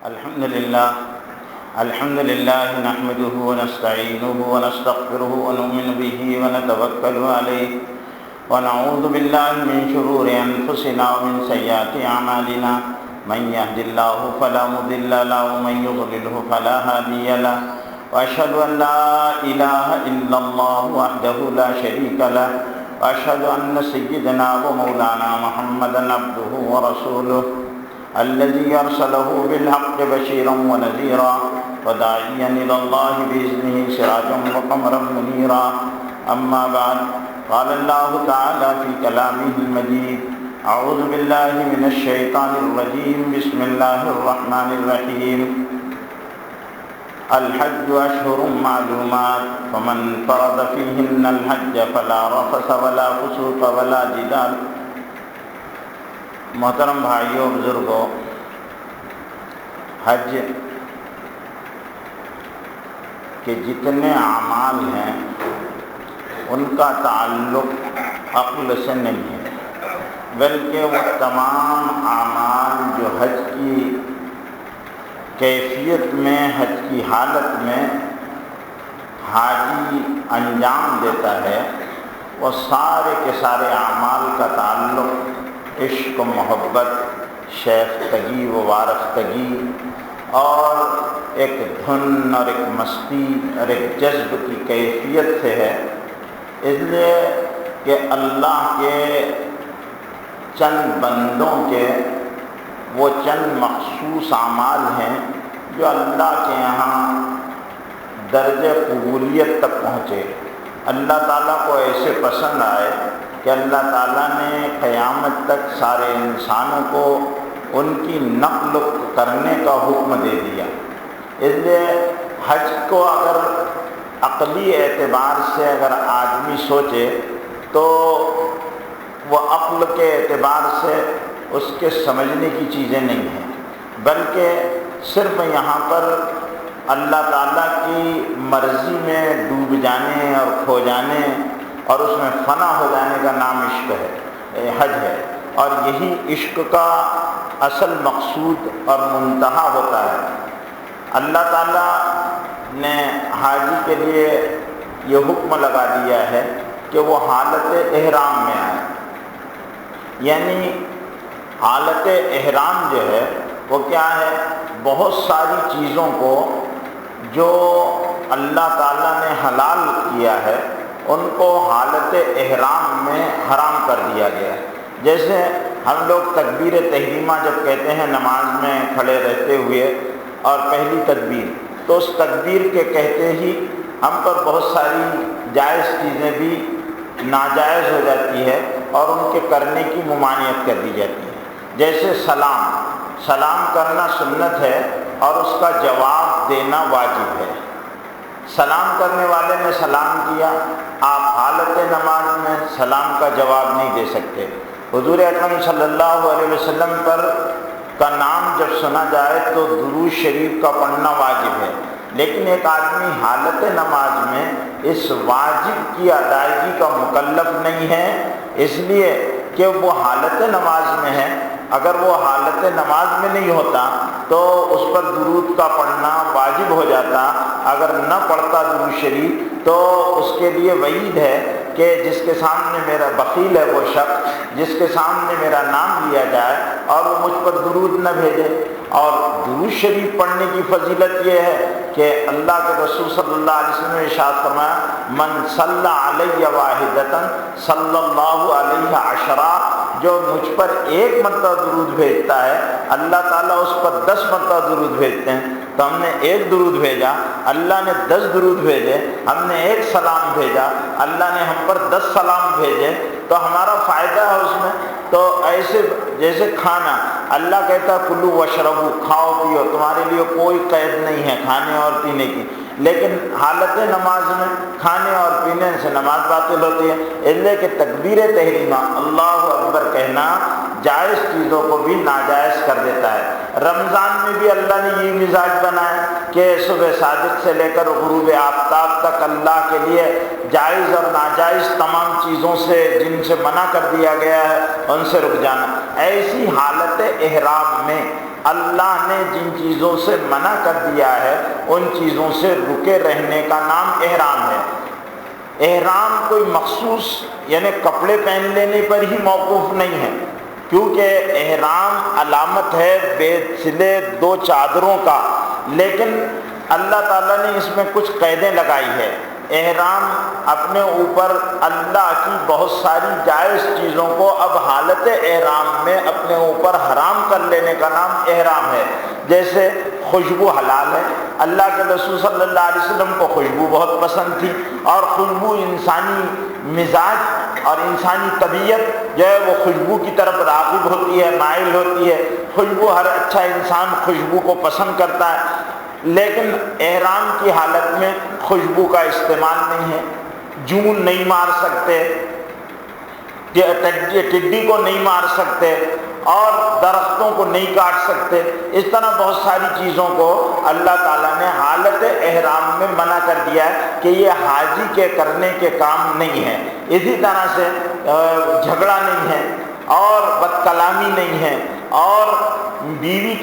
الحمد لله نحمده ونستعينه ونستغفره ونؤمن به ونتوكل عليه ونعوذ بالله من شرور أنفسنا ومن سيئات أعمالنا من يهد الله فلا مضل له ومن يضلله فلا هادي له وأشهد أن لا إله إلا الله وحده لا شريك له وأشهد أن سيدنا ومولانا محمدا عبده ورسوله الذي أرسله بالحق بشيرا ونذيرا وداعيا إلى الله بإذنه سراجا وقمرا منيرا أما بعد قال الله تعالى في كلامه المجيد أعوذ بالله من الشيطان الرجيم بسم الله الرحمن الرحيم الحج أشهر معلومات فمن فرض فيهن الحج فلا رفث ولا فسوق ولا جدال۔ محترم بھائیوں بزرگوں، حج کے جتنے اعمال ہیں ان کا تعلق عقل سے نہیں ہے، بلکہ وہ تمام اعمال جو حج کی کیفیت میں، حج کی حالت میں حاجی انجام دیتا ہے، وہ سارے کے سارے اعمال کا تعلق عشق و محبت، شیفتگی و وارفتگی اور ایک دھن اور ایک مستی اور ایک جذب کی کیفیت سے ہے، اس لیے کہ اللہ کے چند بندوں کے وہ چند مخصوص اعمال ہیں جو اللہ کے یہاں درجہ قبولیت تک پہنچے، اللہ تعالیٰ کو ایسے پسند آئے کہ اللہ تعالیٰ نے قیامت تک سارے انسانوں کو ان کی نقل کرنے کا حکم دے دیا۔ اس لیے حج کو اگر عقلی اعتبار سے اگر آدمی سوچے تو وہ عقل کے اعتبار سے اس کے سمجھنے کی چیزیں نہیں ہیں، بلکہ صرف یہاں پر اللہ تعالیٰ کی مرضی میں ڈوب جانے اور کھو جانے اور اس میں فنا ہو جانے کا نام عشق ہے، حج ہے، اور یہی عشق کا اصل مقصود اور منتہا ہوتا ہے۔ اللہ تعالیٰ نے حاجی کے لیے یہ حکم لگا دیا ہے کہ وہ حالت احرام میں آئے، یعنی حالت احرام جو ہے وہ کیا ہے؟ بہت ساری چیزوں کو جو اللہ تعالیٰ نے حلال کیا ہے ان کو حالت احرام میں حرام کر دیا گیا۔ جیسے ہم لوگ تکبیر تحریمہ جب کہتے ہیں نماز میں کھڑے رہتے ہوئے اور پہلی تکبیر، تو اس تکبیر کے کہتے ہی ہم پر بہت ساری جائز چیزیں بھی ناجائز ہو جاتی ہے اور ان کے کرنے کی ممانعت کر دی جاتی ہے۔ جیسے سلام کرنا سنت ہے اور اس کا جواب دینا واجب ہے۔ سلام کرنے والے نے سلام کیا، آپ حالت نماز میں سلام کا جواب نہیں دے سکتے۔ حضور اکرم صلی اللہ علیہ وسلم پر کا نام جب سنا جائے تو درود شریف کا پڑھنا واجب ہے، لیکن ایک آدمی حالت نماز میں اس واجب کی ادائیگی کا مکلف نہیں ہے، اس لیے کہ وہ حالت نماز میں ہے۔ اگر وہ حالت نماز میں نہیں ہوتا تو اس پر درود کا پڑھنا واجب ہو جاتا، اگر نہ پڑھتا درود شریف تو اس کے لیے وعید ہے کہ جس کے سامنے میرا بخیل ہے وہ شخص جس کے سامنے میرا نام لیا جائے اور وہ مجھ پر درود نہ بھیجے۔ اور درود شریف پڑھنے کی فضیلت یہ ہے کہ اللہ کے رسول صلی اللہ علیہ وسلم نے ارشاد فرمایا من صلی علیہ واحدۃ صلی اللہ علیہ عشرہ، جو مجھ پر ایک مرتبہ درود بھیجتا ہے اللہ تعالیٰ اس پر 10 مرتبہ درود بھیجتے ہیں۔ تو ہم نے ایک درود بھیجا، اللہ نے 10 درود بھیجے، ہم نے ایک سلام بھیجا، اللہ نے ہم پر 10 سلام بھیجے، تو ہمارا فائدہ ہے اس میں۔ تو ایسے جیسے کھانا، اللہ کہتا ہے کلو وشربو، کھاؤ پیو، تمہارے لیے کوئی قید نہیں ہے کھانے اور پینے کی، لیکن حالت نماز میں کھانے اور پینے سے نماز باطل ہوتی ہے۔ اس لیے کہ تکبیر تحریمہ اللہ اکبر کہنا جائز چیزوں کو بھی ناجائز کر دیتا ہے۔ رمضان میں بھی اللہ نے یہ مزاج بنایا کہ صبح صادق سے لے کر غروب آفتاب تک اللہ کے لیے جائز اور ناجائز تمام چیزوں سے جن سے منع کر دیا گیا ہے ان سے رک جانا۔ ایسی حالت احرام میں اللہ نے جن چیزوں سے منع کر دیا ہے ان چیزوں سے رکے رہنے کا نام احرام ہے۔ احرام کوئی مخصوص یعنی کپڑے پہن لینے پر ہی موقوف نہیں ہے، کیونکہ احرام علامت ہے بے سلے دو چادروں کا، لیکن اللہ تعالیٰ نے اس میں کچھ قیدیں لگائی ہے۔ احرام اپنے اوپر اللہ کی بہت ساری جائز چیزوں کو اب حالت احرام میں اپنے اوپر حرام کر لینے کا نام احرام ہے۔ جیسے خوشبو حلال ہے، اللہ کے رسول صلی اللہ علیہ وسلم کو خوشبو بہت پسند تھی، اور خوشبو انسانی مزاج اور انسانی طبیعت جو ہے وہ خوشبو کی طرف راغب ہوتی ہے، مائل ہوتی ہے۔ خوشبو ہر اچھا انسان خوشبو کو پسند کرتا ہے، لیکن احرام کی حالت میں خوشبو کا استعمال نہیں ہے۔ جون نہیں مار سکتے، ٹڈی کو نہیں مار سکتے، اور درختوں کو نہیں کاٹ سکتے۔ اس طرح بہت ساری چیزوں کو اللہ تعالیٰ نے حالت احرام میں منع کر دیا ہے کہ یہ حاجی کے کرنے کے کام نہیں ہے۔ اسی طرح سے جھگڑا نہیں ہے، اور بد کلامی نہیں ہے، اور بیوی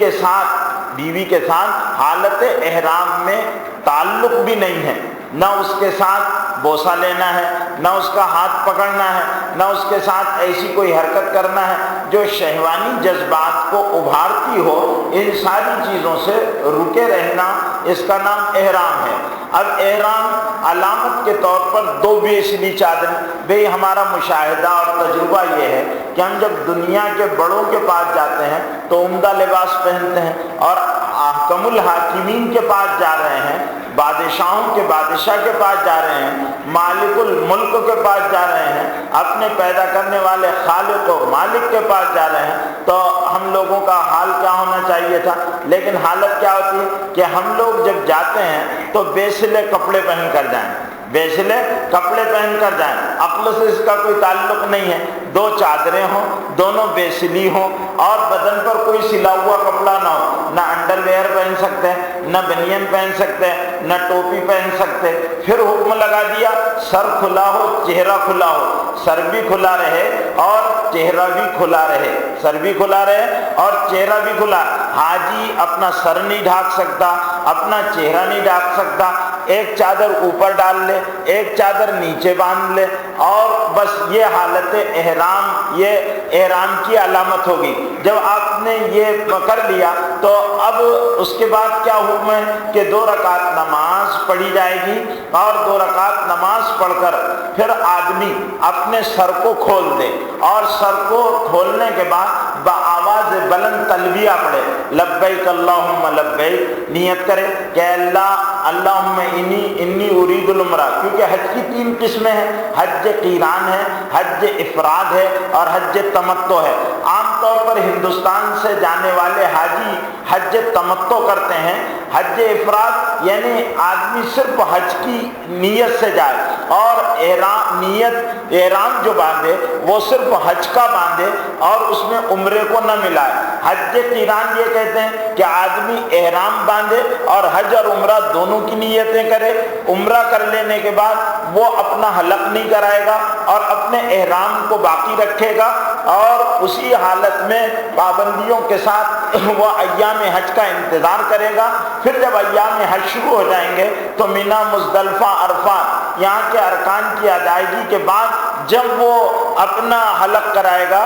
کے ساتھ حالت احرام میں تعلق بھی نہیں ہے، نہ اس کے ساتھ بوسہ لینا ہے، نہ اس کا ہاتھ پکڑنا ہے، نہ اس کے ساتھ ایسی کوئی حرکت کرنا ہے جو شہوانی جذبات کو ابھارتی ہو۔ ان ساری چیزوں سے رکے رہنا اس کا نام احرام ہے۔ اب احرام علامت کے طور پر دو بیسلی چادریں، بھئی ہمارا مشاہدہ اور تجربہ یہ ہے کہ ہم جب دنیا کے بڑوں کے پاس جاتے ہیں تو عمدہ لباس پہنتے ہیں، اور احکم الحاکمین کے پاس جا رہے ہیں، بادشاہوں کے بادشاہ کے پاس جا رہے ہیں، مالک الملک کے پاس جا رہے ہیں، اپنے پیدا کرنے والے خالق و مالک کے پاس جا رہے ہیں، تو ہم لوگوں کا حال کیا ہونا چاہیے تھا؟ لیکن حالت کیا ہوتی ہے کہ ہم لوگ جب جاتے ہیں تو بیسلے کپڑے پہن کر جائیں، بیسلے کپڑے پہن کر جائیں۔ عقل سے اس کا کوئی تعلق نہیں ہے، دو چادریں ہوں، دونوں بیسلی ہوں، اور بدن پر کوئی سلا ہوا کپڑا نہ ہو، نہ انڈر ویئر پہن سکتے ہیں، نہ بنین پہن سکتے ہیں، نہ ٹوپی پہن سکتے۔ پھر حکم لگا دیا سر کھلا ہو چہرہ کھلا ہو، سر بھی کھلا رہے اور چہرہ بھی کھلا رہے، سر بھی کھلا رہے اور چہرہ بھی کھلا۔ حاجی اپنا سر نہیں ڈھانک سکتا، اپنا چہرہ نہیں ڈھانک سکتا، ایک چادر اوپر ڈال لے، ایک چادر نیچے باندھ لے، اور بس یہ حالت احرام، یہ احرام کی علامت ہوگی۔ جب آپ نے یہ کر لیا تو اب اس کے بعد کیا حکم ہے کہ 2 رکعت نماز پڑھی جائے گی، اور 2 رکعت نماز پڑھ کر پھر آدمی اپنے سر کو کھول دے، اور سر کو کھولنے کے بعد بآواز بلند تلبیہ پڑھے، لبیک اللہم لبیک، نیت کرے کہ اللہم انی ارید العمرہ، کیونکہ حج کی 3 قسمیں ہیں، حج قیران ہے، حج افراد ہے، اور حج تمتع ہے۔ عام طور پر ہندوستان سے جانے والے حاجی حج تمتع کرتے ہیں۔ حج افراد یعنی آدمی صرف حج کی نیت سے جائے، اور احرام جو باندھے وہ صرف حج کا باندھے اور اس میں عمرے کو نہ ملائے۔ حج قیران یہ کہتے ہیں کہ آدمی احرام باندھے اور حج اور عمرہ دونوں کی نیتیں کرے، عمرہ کر لینے کے بعد وہ اپنا حلق نہیں کرائے گا اور اپنے احرام کو باقی رکھے گا، اور اسی حالت میں پابندیوں کے ساتھ وہ ایام حج کا انتظار کرے گا۔ پھر جب ایام حج شروع ہو جائیں گے تو مینا، مزدلفہ، عرفات، یہاں کے ارکان کی ادائیگی کے بعد جب وہ اپنا حلق کرائے گا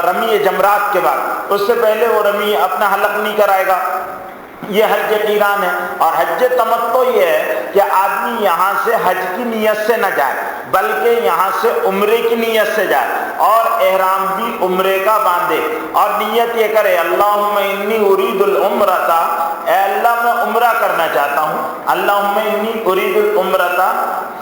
رمی جمرات کے بعد، اس سے پہلے وہ رمی اپنا حلق نہیں کرائے گا۔ یہ حج قیران ہے۔ اور حج تمتع یہ ہے کہ آدمی یہاں سے حج کی نیت سے نہ جائے بلکہ یہاں سے عمرے کی نیت سے جائے، اور احرام بھی عمرے کا باندھے، اور نیت یہ کرے اللہم انی ارید العمرۃ، اے اللہ میں عمرہ کرنا چاہتا ہوں، اللہم انی ارید العمرۃ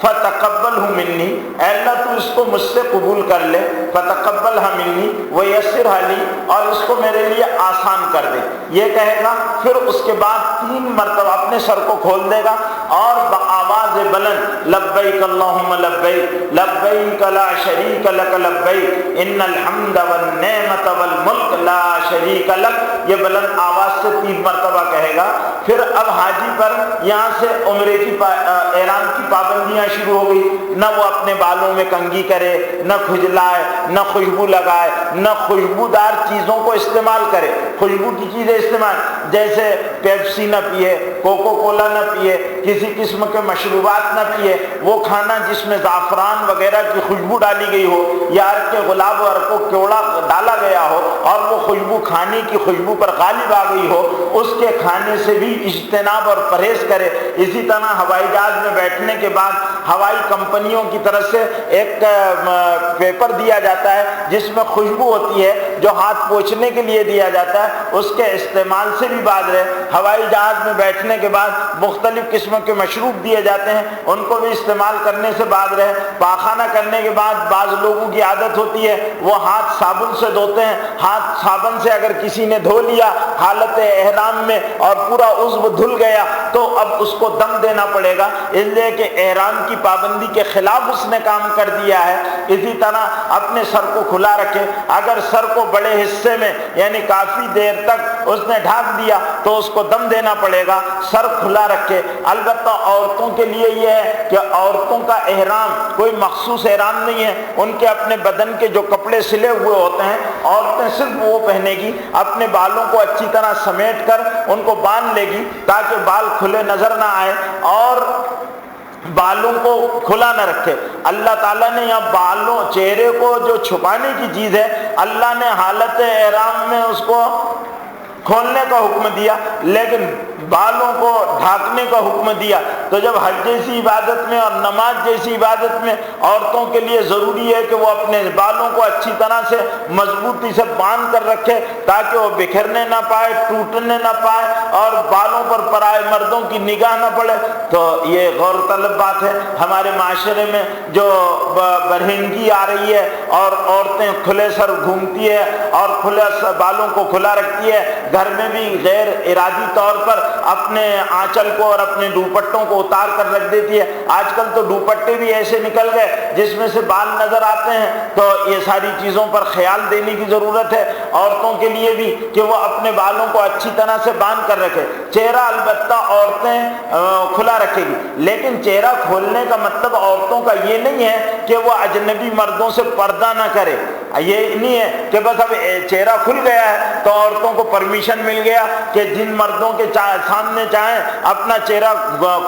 فتقبلہ منی، اے اللہ تو اس کو مجھ سے قبول کر لے، فتقبلہ منی ویسرہ لی، اور اس کو میرے لیے آسان کر دے۔ یہ کہے گا، پھر اس کے بعد 3 مرتبہ اپنے سر کو کھول دے گا اور بآواز آواز بلند لبیک اللہم لبیک لبیک لا شریک لک لبیک ان الحمد والنعمت والملک لا شریک لک، یہ بلند آواز سے 3 مرتبہ کہے گا۔ پھر اب حاجی پر یہاں سے عمرے کی احرام کی پابندیاں شروع ہو گئی، نہ وہ اپنے بالوں میں کنگھی کرے، نہ کھجلائے، نہ خوشبو لگائے، نہ خوشبودار چیزوں کو استعمال کرے۔ خوشبو کی چیزیں استعمال جیسے پیپسی نہ پیے، کوکو کولا نہ پیے، کسی قسم کے مشروبات نہ پیے، وہ کھانا جس میں زعفران وغیرہ کی خوشبو ڈالی گئی ہو یا عرق کے گلاب و عرق و کیوڑا ڈالا گیا ہو اور وہ خوشبو کھانے کی خوشبو پر غالب آ گئی ہو، اس کے کھانے سے بھی اجتناب اور پرہیز کرے۔ اسی طرح ہوائی جہاز میں بیٹھنے کے بعد ہوائی کمپنیوں کی طرف سے ایک پیپر دیا جاتا ہے جس میں خوشبو ہوتی ہے جو ہاتھ پوچھنے کے لیے دیا جاتا ہے، اس کے استعمال سے بھی باز رہے۔ ہوائی جہاز میں بیٹھنے کے بعد مختلف قسم کے مشروب دیے جاتے ہیں، ان کو بھی استعمال کرنے سے باز رہے۔ پاخانہ کرنے کے بعد بعض لوگوں کی عادت ہوتی ہے وہ ہاتھ صابن سے دھوتے ہیں، ہاتھ صابن سے اگر کسی نے دھو لیا حالت احرام میں اور پورا عضو دھل گیا تو اب اس کو دم دینا پڑے گا، اس لیے کہ احرام کی پابندی کے خلاف اس نے کام کر دیا ہے۔ اسی طرح اپنے سر کو کھلا رکھے، اگر سر کو بڑے حصے میں یعنی کافی دیر تک اس نے ڈھانپ دیا تو اس کو دم دینا پڑے گا، سر کھلا رکھے۔ البتہ عورتوں کے لیے یہ ہے کہ عورتوں کا احرام کوئی مخصوص احرام نہیں ہے، ان کے اپنے بدن کے جو کپڑے سلے ہوئے ہوتے ہیں عورتیں صرف وہ پہنے گی، اپنے بالوں کو اچھی طرح سمیٹ کر ان کو باندھ لے گی تاکہ بال کھلے نظر نہ آئے اور بالوں کو کھلا نہ رکھے۔ اللہ تعالیٰ نے یہاں بالوں چہرے کو جو چھپانے کی چیز ہے اللہ نے حالت احرام میں اس کو کھولنے کا حکم دیا لیکن بالوں کو ڈھانکنے کا حکم دیا۔ تو جب حج جیسی عبادت میں اور نماز جیسی عبادت میں عورتوں کے لیے ضروری ہے کہ وہ اپنے بالوں کو اچھی طرح سے مضبوطی سے باندھ کر رکھے تاکہ وہ بکھرنے نہ پائے، ٹوٹنے نہ پائے اور بالوں پر پرائے مردوں کی نگاہ نہ پڑے، تو یہ غور طلب بات ہے۔ ہمارے معاشرے میں جو برہنگی آ رہی ہے اور عورتیں کھلے سر گھومتی ہے اور کھلے بالوں کو کھلا رکھتی ہے، گھر میں بھی غیر ارادی طور پر اپنے آنچل کو اور اپنے دوپٹوں کو اتار کر رکھ دیتی ہے۔ آج کل تو دوپٹے بھی ایسے نکل گئے جس میں سے بال نظر آتے ہیں، تو یہ ساری چیزوں پر خیال دینے کی ضرورت ہے عورتوں کے لیے بھی کہ وہ اپنے بالوں کو اچھی طرح سے باندھ کر رکھے۔ چہرہ البتہ عورتیں کھلا رکھے گی، لیکن چہرہ کھولنے کا مطلب عورتوں کا یہ نہیں ہے کہ وہ اجنبی مردوں سے پردہ نہ کرے۔ یہ نہیں ہے کہ بس اب چہرہ کھل گیا ہے تو عورتوں کو پرمیشن مل گیا کہ جن مردوں کے سامنے چاہیں اپنا چہرہ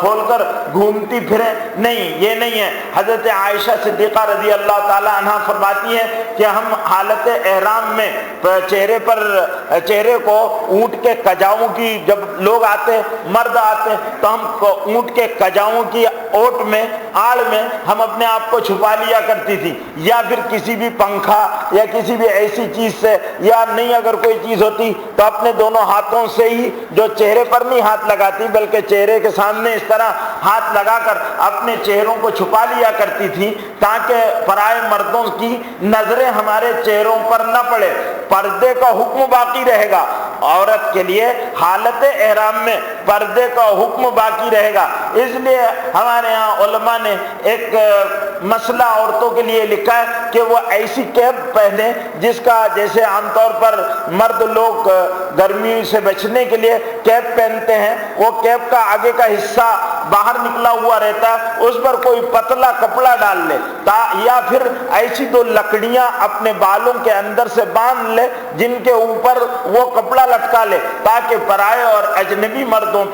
کھول کر گھومتی پھریں، نہیں، یہ نہیں ہے۔ حضرت عائشہ صدیقہ رضی اللہ تعالی عنہ فرماتی ہیں کہ ہم حالت احرام میں چہرے کو اونٹ کے کجاؤں کی، جب لوگ آتے مرد آتے تو ہم اونٹ کے کجاؤں کی اوٹ میں آڑ میں ہم اپنے آپ کو چھپا لیا کرتی تھی، یا پھر کسی بھی پنکھا یا کسی بھی ایسی چیز سے، یا نہیں اگر کوئی چیز ہوتی تو اپنے دونوں ہاتھوں سے ہی، جو چہرے پر نہیں ہاتھ لگاتی بلکہ چہرے کے سامنے اس طرح ہاتھ لگا کر اپنے چہروں کو چھپا لیا کرتی تھی تاکہ پرائے مردوں کی نظریں ہمارے چہروں پر نہ پڑے۔ پردے کا حکم باقی رہے گا، عورت کے لیے حالت احرام میں پردے کا حکم باقی رہے گا۔ اس لیے ہمارے ہاں علماء نے ایک مسئلہ عورتوں کے لیے لکھا ہے کہ وہ ایسی کیپ پہنے جس کا، جیسے عام طور پر مرد لوگ گرمی سے بچنے کے لیے کیپ پہنتے ہیں، وہ کیپ کا آگے کا حصہ باہر نکلا ہوا رہتا ہے، اس پر کوئی پتلا کپڑا ڈال لے یا پھر ایسی 2 لکڑیاں اپنے بالوں کے اندر سے باندھ لے جن کے اوپر وہ کپڑا لٹکا لے تاکہ پرائے اور اجنبی مردوں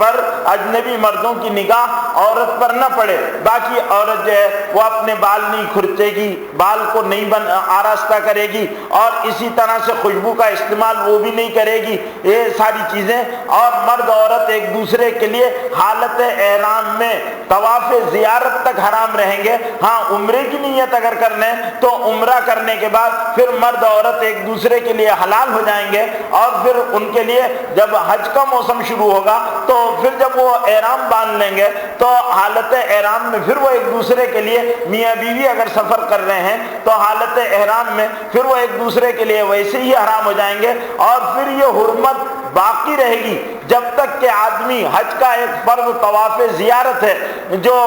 کی نگاہ عورت پر نہ پڑے۔ باقی عورت جو ہے وہ اپنے بال نہیں کھرچے گی، بال کو نہیں آراستہ کرے گی اور اسی طرح سے خوشبو کا استعمال وہ بھی نہیں کرے گی، یہ ساری چیزیں۔ اور مرد عورت ایک دوسرے کے لیے حالت احرام میں طواف زیارت تک حرام رہیں گے۔ ہاں عمرے کی نیت اگر کرنے تو عمرہ کرنے کے بعد پھر مرد عورت ایک دوسرے کے لیے حلال ہو جائیں گے، اور پھر ان کے لیے جب حج کا موسم شروع ہوگا تو پھر جب وہ احرام باندھ لیں گے تو حالت احرام میں پھر وہ ایک دوسرے کے لیے، میاں بیوی اگر سفر کر رہے ہیں تو حالت احرام میں پھر وہ ایک دوسرے کے لیے ویسے ہی حرام ہو جائیں گے، اور پھر یہ حرمت باقی رہے گی جب تک کہ آدمی حج کا ایک فرض طواف زیارت ہے جو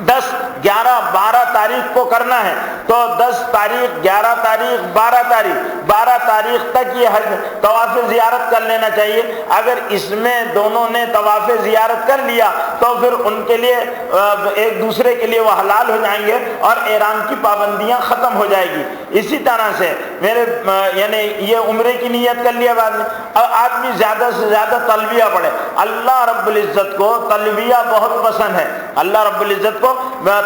10 11 12 تاریخ کو کرنا ہے، تو 10 تاریخ 11 تاریخ 12 تاریخ تک یہ حج طواف زیارت کر لینا چاہیے۔ اگر اس میں دونوں نے طواف زیارت کر لیا تو پھر ان کے لیے ایک دوسرے کے لیے وہ حلال ہو جائیں گے اور احرام کی پابندیاں ختم ہو جائے گی۔ اسی طرح سے میرے یعنی یہ عمرے کی نیت کر لیا بعد میں، آدمی زیادہ سے زیادہ تلبیہ پڑھے۔ اللہ رب العزت کو تلبیہ بہت پسند ہے، اللہ رب العزت کو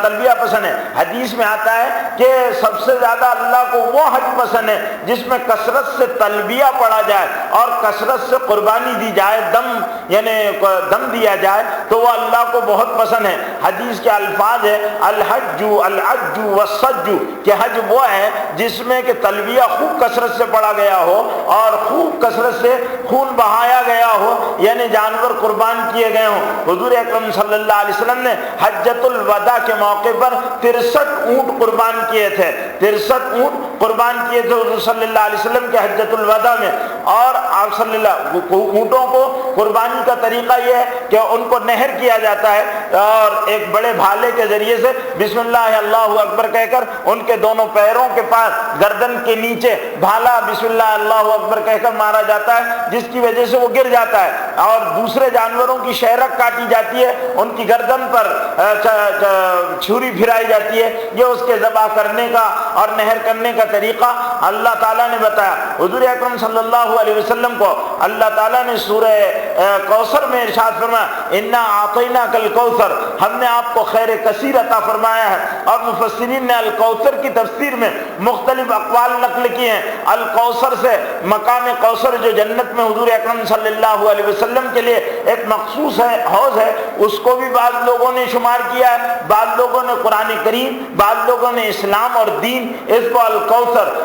تلبیہ پسند ہے۔ حدیث میں آتا ہے کہ سب سے زیادہ اللہ کو وہ حج پسند ہے جس میں کثرت سے تلبیہ پڑھا جائے اور کثرت سے قربانی دی جائے، دم دیا جائے، تو وہ اللہ کو بہت پسند ہے۔ حدیث کے الفاظ ہے الحج العج والسج، کہ حج وہ ہے جس میں کہ تلبیہ خوب کثرت سے پڑھا گیا ہو اور خوب کثرت سے خون بہایا گیا ہو، یعنی جانور قربان کیے گئے ہوں۔ حضور اکرم صلی اللہ علیہ وسلم نے حجۃ الوداع کے موقع پر 63 اونٹ قربان کیے تھے، 63 اونٹ قربان کیے تھے حضور صلی اللہ علیہ وسلم کے حجۃ الوداع میں۔ اور آپ صلی اللہ اونٹوں کو قربانی کا طریقہ یہ ہے کہ ان کو نہر کیا جاتا ہے اور ایک بڑے بھالے کے ذریعے سے بسم اللہ اللہ اکبر کہہ کر ان کے دونوں پیروں کے پاس گردن کے نیچے بھالا بسم اللہ اللہ اکبر کہہ کر مارا جاتا ہے، جس کی وجہ سے وہ گر جاتا ہے، اور دوسرے جانوروں کی شہرک کاٹی جاتی ہے، ان کی گردن پر چھری پھرائی جاتی ہے۔ یہ اس کے ذبح کرنے کا اور نہر کرنے کا طریقہ اللہ تعالیٰ نے بتایا۔ حضور اکرم صلی اللہ علیہ وسلم کو اللہ تعالیٰ نے سورہ کوثر میں ارشاد فرمایا انا اعطیناک الکوثر، ہم نے آپ کو خیر کثیر عطا فرمایا ہے۔ اور مفسرین نے الکوثر کی تفسیر میں مختلف اقوال نقل کیے ہیں۔ الکوثر سے مقام کوثر جو جنت میں حضور اکرم صلی اللہ علیہ وسلم کے لیے ایک مخصوص ہے حوض ہے، اس کو بھی بعض لوگوں نے شمار کیا ہے، بعض لوگوں نے قرآن کریم، بعض لوگوں نے اسلام اور دین اس کو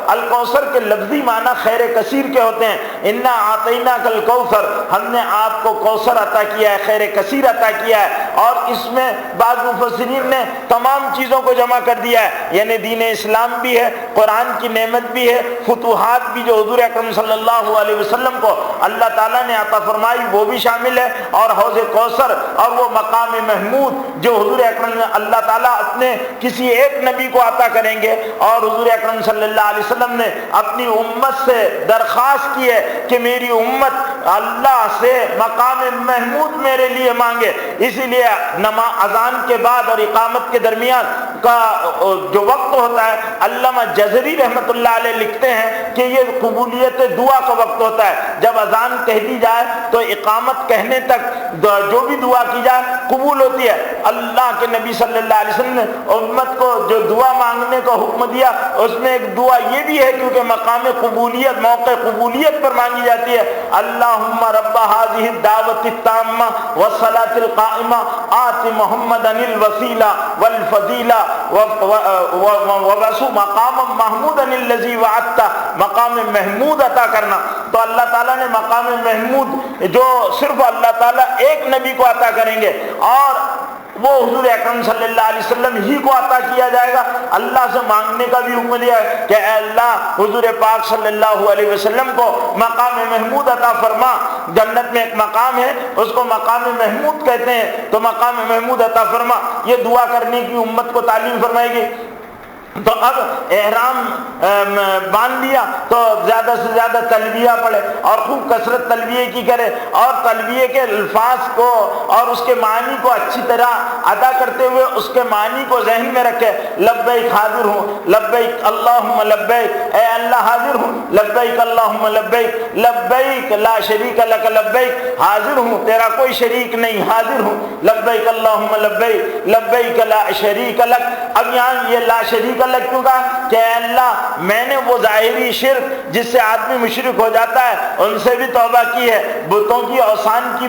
الکوثر کے لفظی معنی خیر کثیر کے ہوتے ہیں۔ انا اعطیناک الکوثر، ہم نے آپ کو کوثر عطا کیا ہے، خیر کثیر عطا کیا ہے۔ اور اس میں بعض مفسرین نے تمام چیزوں کو جمع کر دیا ہے، یعنی دین اسلام بھی ہے، قرآن کی نعمت بھی ہے، فتوحات بھی جو حضور اکرم صلی اللہ علیہ وسلم کو اللہ تعالیٰ نے عطا فرمائی وہ بھی شامل ہے، اور حوض کوثر اور وہ مقام محمود جو حضور اکرم اللہ تعالیٰ اپنے کسی ایک نبی کو عطا کریں گے، اور حضور اکرم صلی اللہ علیہ وسلم نے اپنی امت سے درخواست کی ہے کہ میری امت اللہ سے مقام محمود میرے لیے مانگے۔ اسی لیے اذان کے بعد اور اقامت کے درمیان کا جو وقت ہوتا ہے، علامہ جزری رحمۃ اللہ علیہ لکھتے ہیں کہ یہ قبولیت دعا کا وقت ہوتا ہے۔ جب اذان کہہ دی جائے تو اقامت کہنے تک جو بھی دعا کی جائے قبول ہوتی ہے۔ اللہ کے نبی صلی اللہ علیہ وسلم نے امت کو جو دعا مانگنے کا حکم دیا، اس میں ایک دعا یہ بھی ہے کیونکہ مقام قبولیت، موقع قبولیت پر مانگی جاتی ہے، اللہم رب هذه الدعوة التامة والصلاة القائمة آت محمدا الوسیلہ والفضیلہ وبعثه مقاما محمودا الذی وعدتہ، مقام محمود عطا کرنا۔ تو اللہ تعالیٰ نے مقام محمود جو صرف اللہ تعالیٰ ایک نبی کو عطا کریں گے، اور وہ حضور اکرم صلی اللہ علیہ وسلم ہی کو عطا کیا جائے گا۔ اللہ سے مانگنے کا بھی حکم دیا ہے کہ اے اللہ حضور پاک صلی اللہ علیہ وسلم کو مقام محمود عطا فرما۔ جنت میں ایک مقام ہے، اس کو مقام محمود کہتے ہیں، تو مقام محمود عطا فرما۔ یہ دعا کرنے کی امت کو تعلیم فرمائے گی۔ تو اب احرام باندھ لیا تو زیادہ سے زیادہ تلبیہ پڑھے اور خوب کثرت تلبیہ کی کرے، اور تلبیہ کے الفاظ کو اور اس کے معنی کو اچھی طرح ادا کرتے ہوئے اس کے معنی کو ذہن میں رکھے۔ لبیک حاضر ہوں، لبیک اللہم لبیک، اے اللہ حاضر ہوں، لبیک اللہم لبیک، لبیک لا شریک لک لبیک، حاضر ہوں تیرا کوئی شریک نہیں، حاضر ہوں، لبیک اللہم لبیک، لبیک لا شریک لک۔ اب یہاں یہ لا شریک لک کیوں کہا کہ اے اللہ میں نے وہ ظاہری شرک جس سے آدمی مشرک ہو جاتا ہے ان سے بھی توبہ کی ہے، بتوں کی اوثان کی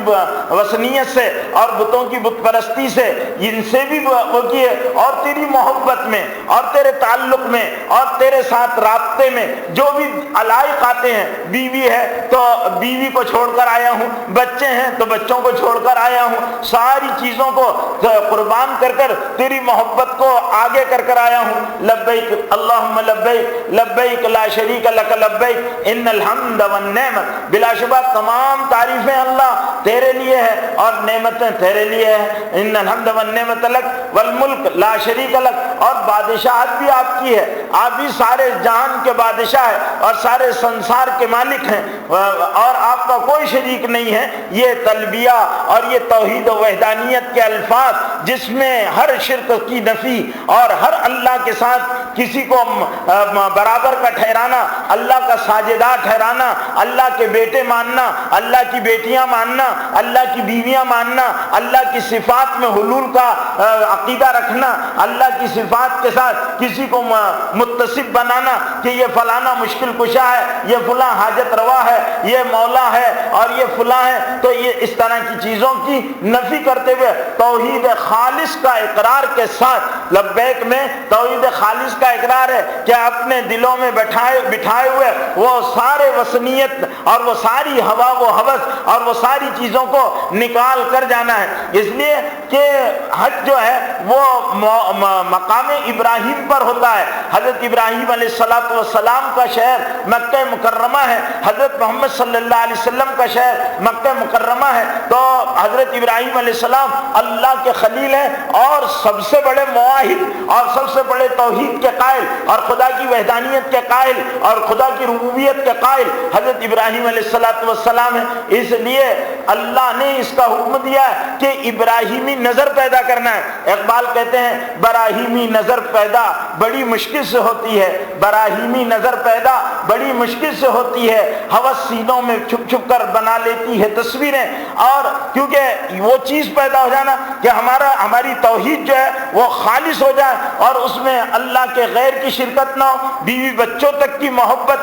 وثنیت سے اور بتوں کی بت پرستی سے ان سے بھی وہ کی ہے، اور تیری محبت میں اور تیرے تعلق میں اور تیرے ساتھ رابطے میں جو بھی علائق آتے ہیں، بیوی ہے تو بیوی کو چھوڑ کر آیا ہوں، بچے ہیں تو تو بچوں کو چھوڑ کر آیا ہوں، ساری چیزوں کو قربان کر کر تیری محبت کو آگے کر آیا ہوں۔ لبیک اللہم لبیک لبیک لا شریک لک لبیک ان الحمد والنعمت، بلا شبہ تمام تعریفیں اللہ تیرے لیے ہے اور نعمتیں تیرے لیے ہے۔ ان الحمد والنعمت لک والملک لا شریک لک، اور بادشاہت بھی آپ کی ہے، آپ بھی سارے جہان کے بادشاہ ہیں اور سارے سنسار کے مالک ہیں، اور آپ کا کوئی شریک نہیں ہے۔ یہ تلبیہ اور یہ توحید و وحدانیت کے الفاظ جس میں ہر شرک کی نفی اور ہر اللہ کے ساتھ کسی کو برابر کا ٹھہرانا، اللہ کا ساجدہ ٹھہرانا، اللہ کے بیٹے ماننا، اللہ کی بیٹیاں ماننا، اللہ کی بیویاں ماننا، اللہ کی صفات میں حلول کا عقیدہ رکھنا، اللہ کی صفات کے ساتھ کسی کو متصف بنانا کہ یہ فلانا مشکل کشا ہے، یہ فلاں حاجت روا ہے، یہ مولا ہے اور یہ فلاں ہے، تو یہ اس طرح کی چیزوں کی نفی کرتے ہوئے توحید خالص کا اقرار کے ساتھ، لبیک میں توحید خالص کا اقرار ہے کہ اپنے دلوں میں بٹھائے ہوئے وہ سارے وثنیت اور وہ ساری ہوا و ہوس اور وہ ساری چیزوں کو نکال کر جانا ہے۔ اس لیے کہ حج جو ہے وہ مقام ابراہیم پر ہوتا ہے۔ حضرت ابراہیم علیہ السلام کا شہر مکہ مکرمہ ہے، حضرت محمد صلی اللہ علیہ وسلم کا شہر مکہ مکرمہ ہے، تو حضرت ابراہیم علیہ السلام اللہ کے خلیل ہیں اور سب سے بڑے مواحد اور سب سے بڑے توحید کے قائل اور خدا کی وحدانیت کے قائل اور خدا کی ربوبیت کے قائل حضرت ابراہیم علیہ السلام ہے۔ اس لیے اللہ نے اس کا حکم دیا ہے کہ ابراہیمی نظر پیدا کرنا ہے۔ اقبال کہتے ہیں براہیمی نظر پیدا بڑی مشکل سے ہوتی ہے، براہیمی نظر پیدا بڑی مشکل سے ہوتی ہے، ہوس سینوں میں چھپ چھپ کر بنا لیتی ہے تصویریں، اور کیونکہ وہ چیز پیدا ہو جانا کہ ہماری توحید جو ہے وہ خالص ہو جائے اور اس میں اللہ کے غیر کی شرکت نہ ہو، بیوی بچوں تک کی محبت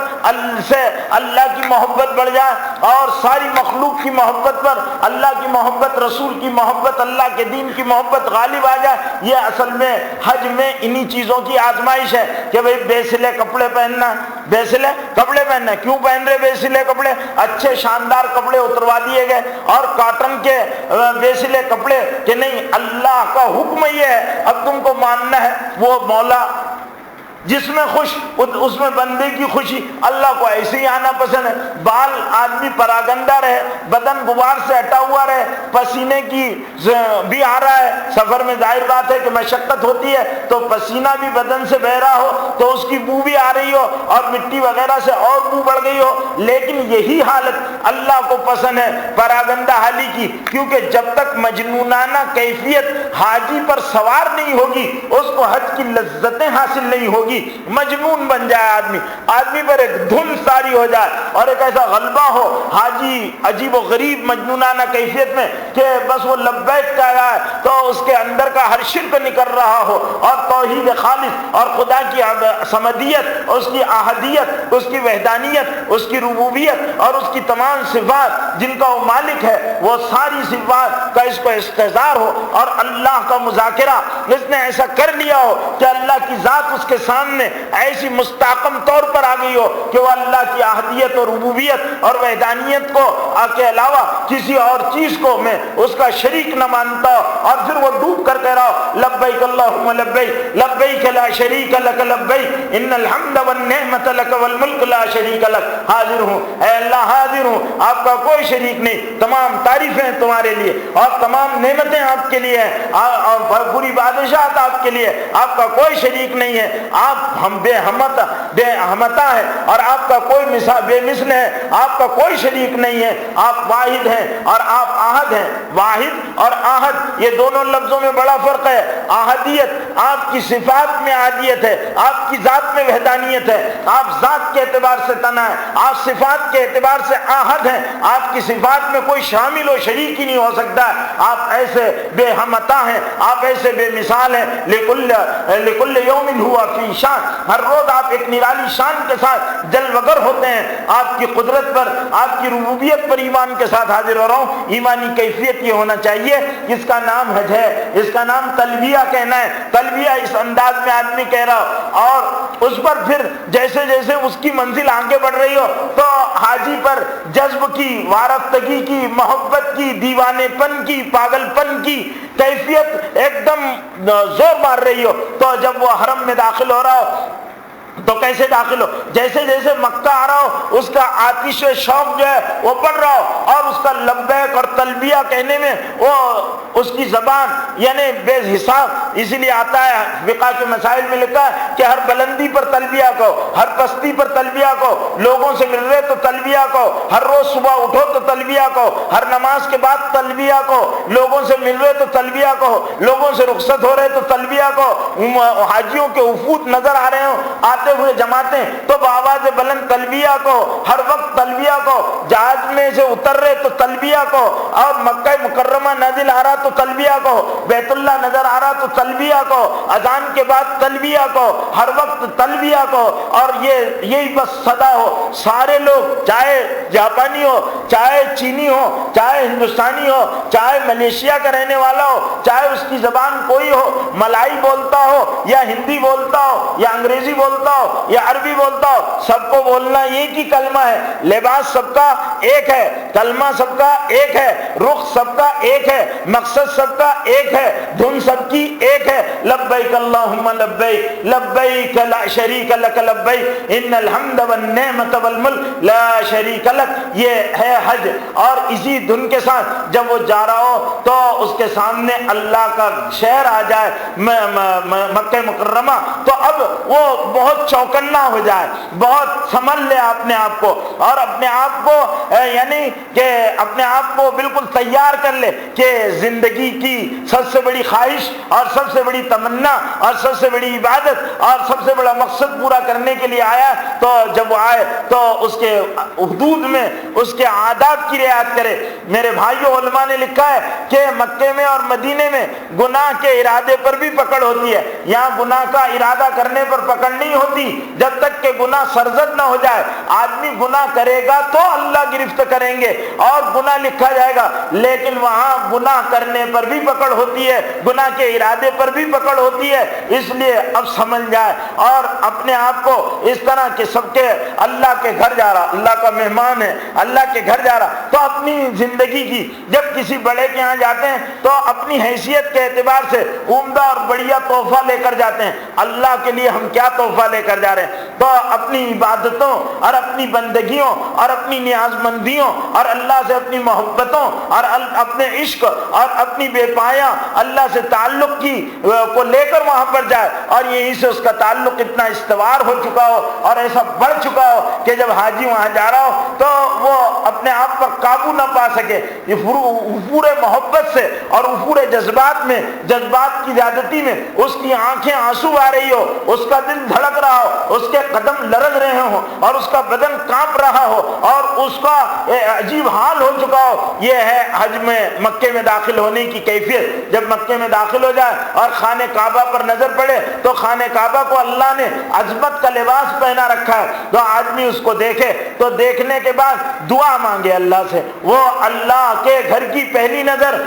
سے اللہ کی محبت بڑھ جائے اور ساری مخلوق کی محبت پر اللہ کی محبت، رسول کی محبت، اللہ کے دین کی محبت غالب آ جائے۔ یہ اصل میں حج میں انہی چیزوں کی آزمائش ہے کہ بھئی بے سلے کپڑے پہننا، بے سلے کپڑے پہننا، کیوں پہن رہے بے سلے کپڑے؟ اچھے شاندار کپڑے اتروا دیے گئے اور کاٹن کے بے سلے کپڑے کہ نہیں، اللہ کا حکم یہ ہے اب تم کو ماننا ہے وہ مولا جس میں خوش اس میں بندے کی خوشی۔ اللہ کو ایسے ہی آنا پسند ہے، بال آدمی پراگندہ رہے، بدن غبار سے ہٹا ہوا رہے، پسینے کی بھی آ رہا ہے، سفر میں ظاہر بات ہے کہ مشقت ہوتی ہے تو پسینہ بھی بدن سے بہ رہا ہو تو اس کی بو بھی آ رہی ہو اور مٹی وغیرہ سے اور بو بڑھ گئی ہو، لیکن یہی حالت اللہ کو پسند ہے پراگندہ حالی کی، کیونکہ جب تک مجنونانہ کیفیت حاجی پر سوار نہیں ہوگی اس کو حج کی لذتیں حاصل نہیں ہوگی۔ مجنون بن جائے آدمی پر ایک دھن ساری ہو جائے اور ایک ایسا غلبہ ہو حاجی عجیب و غریب مجنونانہ کیفیت میں کہ بس وہ لبیک کہہ رہا ہے تو اس کے اندر کا ہر شرک نکل رہا ہو اور توحید خالص اور خدا کی صمدیت، اس کی احدیت، اس کی وحدانیت، اس کی ربوبیت اور اس کی تمام صفات جن کا وہ مالک ہے وہ ساری صفات کا اس کو استحضار ہو اور اللہ کا مذاکرہ اس نے ایسا کر لیا ہو کہ اللہ کی ذات اس کے سامنے ایسی مستحکم طور پر آ گئی ہو کہ وہ اللہ کی احدیت اور ربوبیت اور وحدانیت کو کے علاوہ کسی اور چیز کو میں اس کا شریک نہ مانتا اور پھر وہ ڈوب کر کہہ رہا ہو لبیک اللہم لبیک لبیک لا شریک لک لبیک ان الحمد والنعمت لک والملک لا شریک لک، حاضر ہوں اے اللہ، حاضر ہوں، آپ کا کوئی شریک نہیں، تمام تعریفیں تمہارے لیے اور تمام نعمتیں آپ کے لیے ہیں اور پوری بادشاہت آپ کے لیے، آپ کا کوئی شریک نہیں ہے، آپ ہم بے ہمتا ہے اور آپ کا کوئی بے مثل ہے، آپ کا کوئی شریک نہیں ہے، آپ واحد ہیں اور آپ احد ہیں۔ واحد اور احد یہ دونوں لفظوں میں بڑا فرق ہے۔ احدیت آپ کی صفات میں احدیت ہے، آپ کی ذات میں وحدانیت ہے، آپ ذات کے اعتبار سے تنہا ہے، آپ صفات کے اعتبار سے احد ہیں، آپ کی صفات میں کوئی شامل و شریک ہی نہیں ہو سکتا، آپ ایسے بے ہمتا ہیں، آپ ایسے بے مثال ہیں۔ لکل یوم ہوا فی شان، ہر روز آپ ایک نرالی شان کے ساتھ جلوگر ہوتے ہیں، آپ کی قدرت پر، آپ کی ربوبیت پر ایمان کے ساتھ حاضر ہو رہا ہوں۔ ایمانی روحانی کیفیت یہ ہونا چاہیے، اس کا نام حج ہے، اس کا نام تلبیہ کہنا ہے، تلبیہ اس انداز میں آدمی کہہ رہا ہو، اور اس پر پھر جیسے جیسے اس کی منزل آگے بڑھ رہی ہو تو حاجی پر جذب کی، وارفتگی کی، محبت کی، دیوانے پن کی، پاگل پن کی کیفیت ایک دم زور مار رہی ہو، تو جب وہ حرم میں داخل ہو رہا ہو تو کیسے داخل ہو، جیسے جیسے مکہ آ رہا ہو اس کا آتش شوق جو ہے وہ بڑھ رہا ہو، اور اس کا لبیک اور تلبیہ کہنے میں وہ اس کی زبان یعنی بے حساب، اسی لیے آتا ہے فقہ کے مسائل میں لکھا ہے کہ ہر بلندی پر تلبیہ کو، ہر پستی پر تلبیہ کو، لوگوں سے مل رہے تو تلبیہ کو، ہر روز صبح اٹھو تو تلبیہ کو، ہر نماز کے بعد تلبیہ کو، لوگوں سے مل رہے تو تلبیہ کو، لوگوں سے رخصت ہو رہے تو تلبیہ کو، حاجیوں کے وفود نظر آ رہے ہوں آتے ہوئے جماعتیں تو بآواز بلند تلبیہ کو، ہر وقت تلبیہ کو، جہاز میں سے اتر رہے تو تلبیہ کو، اور مکہ مکرمہ نازل آ رہا تو تلبیہ کو، بیت اللہ نظر آ رہا تو تلبیہ کو، اذان کے بعد تلبیہ کو، ہر وقت تلبیہ کو، اور یہی بس صدا ہو، سارے لوگ چاہے جاپانی ہو، چاہے چینی ہو، چاہے ہندوستانی ہو، چاہے ملیشیا کا رہنے والا ہو، چاہے اس کی زبان کوئی ہو، ملائی بولتا ہو یا ہندی بولتا ہو یا انگریزی بولتا ہو یا عربی بولتا ہو، سب کو بولنا ایک ہی کلمہ ہے، لباس سب کا ایک ہے، کلمہ سب کا ایک ہے، رخ سب کا ایک ہے، مقصد سب کا ایک ہے، دھن سب کی ایک ہے، لبیک اللہم لبیک لبیک لا شریک لک لبیک ان الحمد والنعمت والملک لا شریک لک، یہ ہے حج۔ اور اسی دھن کے ساتھ جب وہ جا رہا ہو تو اس کے سامنے اللہ کا شہر آ جائے مکہ مکرمہ، تو اب وہ بہت چوکنا ہو جائے، بہت سنبھل لے اپنے آپ کو، اور اپنے آپ کو یعنی کہ اپنے آپ کو بالکل تیار کر لے کہ زندگی کی سب سے بڑی خواہش اور سب سے بڑی تمنا اور سب سے بڑی عبادت اور سب سے بڑا مقصد پورا کرنے کے لیے آیا، تو جب وہ آئے تو اس کے حدود میں اس کے آداب کی رعایت کرے۔ میرے بھائیو، علماء نے لکھا ہے کہ مکے میں اور مدینے میں گناہ کے ارادے پر بھی پکڑ ہوتی ہے، یہاں گناہ کا ارادہ کرنے پر پکڑ نہیں ہوتی جب تک کہ گناہ سرزد نہ ہو جائے۔ آدمی گناہ کرے گا تو اللہ گرفت کریں گے اور گناہ لکھا جائے گا، لیکن وہاں گناہ کرنے پر بھی پکڑ ہوتی ہے، گناہ کے ارادے پر بھی پکڑ ہوتی ہے۔ اس لیے اب سمجھ جائے اور اپنے آپ کو اس طرح کہ سب کے اللہ کے گھر جا رہا، اللہ کا مہمان ہے، اللہ کے گھر جا رہا، تو اپنی زندگی کی جب کسی بڑے کے یہاں جاتے ہیں تو اپنی حیثیت کے اعتبار سے عمدہ اور بڑھیا تحفہ لے کر جاتے ہیں۔ اللہ کے لیے ہم کیا تحفہ لے کر جا رہے ہیں؟ تو اپنی عبادتوں اور اپنی بندگیوں اور اپنی نیاز مندیوں اور اللہ سے اپنی محبتوں اور اپنے عشق اور اپنی بے پایا اللہ سے تعلق کی کو لے کر وہاں پر جائے، اور یہیں سے اس کا تعلق اتنا استوار ہو چکا ہو اور ایسا بڑھ چکا ہو کہ جب حاجی وہاں جا رہا ہو تو وہ اپنے آپ پر قابو نہ پا سکے، یہ پورے محبت سے اور پورے جذبات میں، جذبات کی زیادتی میں اس کی آنکھیں آنسو آ رہی ہو، اس کا دل دھڑک رہا ہو، اس کے قدم لرز رہے ہوں اور اس کا بدن کانپ رہا ہو اور اس کا عجیب حال ہو چکا ہو۔ یہ ہے حج میں مکے میں داخل ہونے کی کیفیت۔ جب مکے میں داخل ہو جائے اور خانہ کعبہ پر نظر پڑے تو خانہ کعبہ کو اللہ نے عظمت کا لباس پہنا رکھا ہے، تو آدمی اس کو دیکھے تو دیکھنے کے بعد دعا مانگے اللہ سے۔ وہ اللہ کے گھر کی پہلی نظر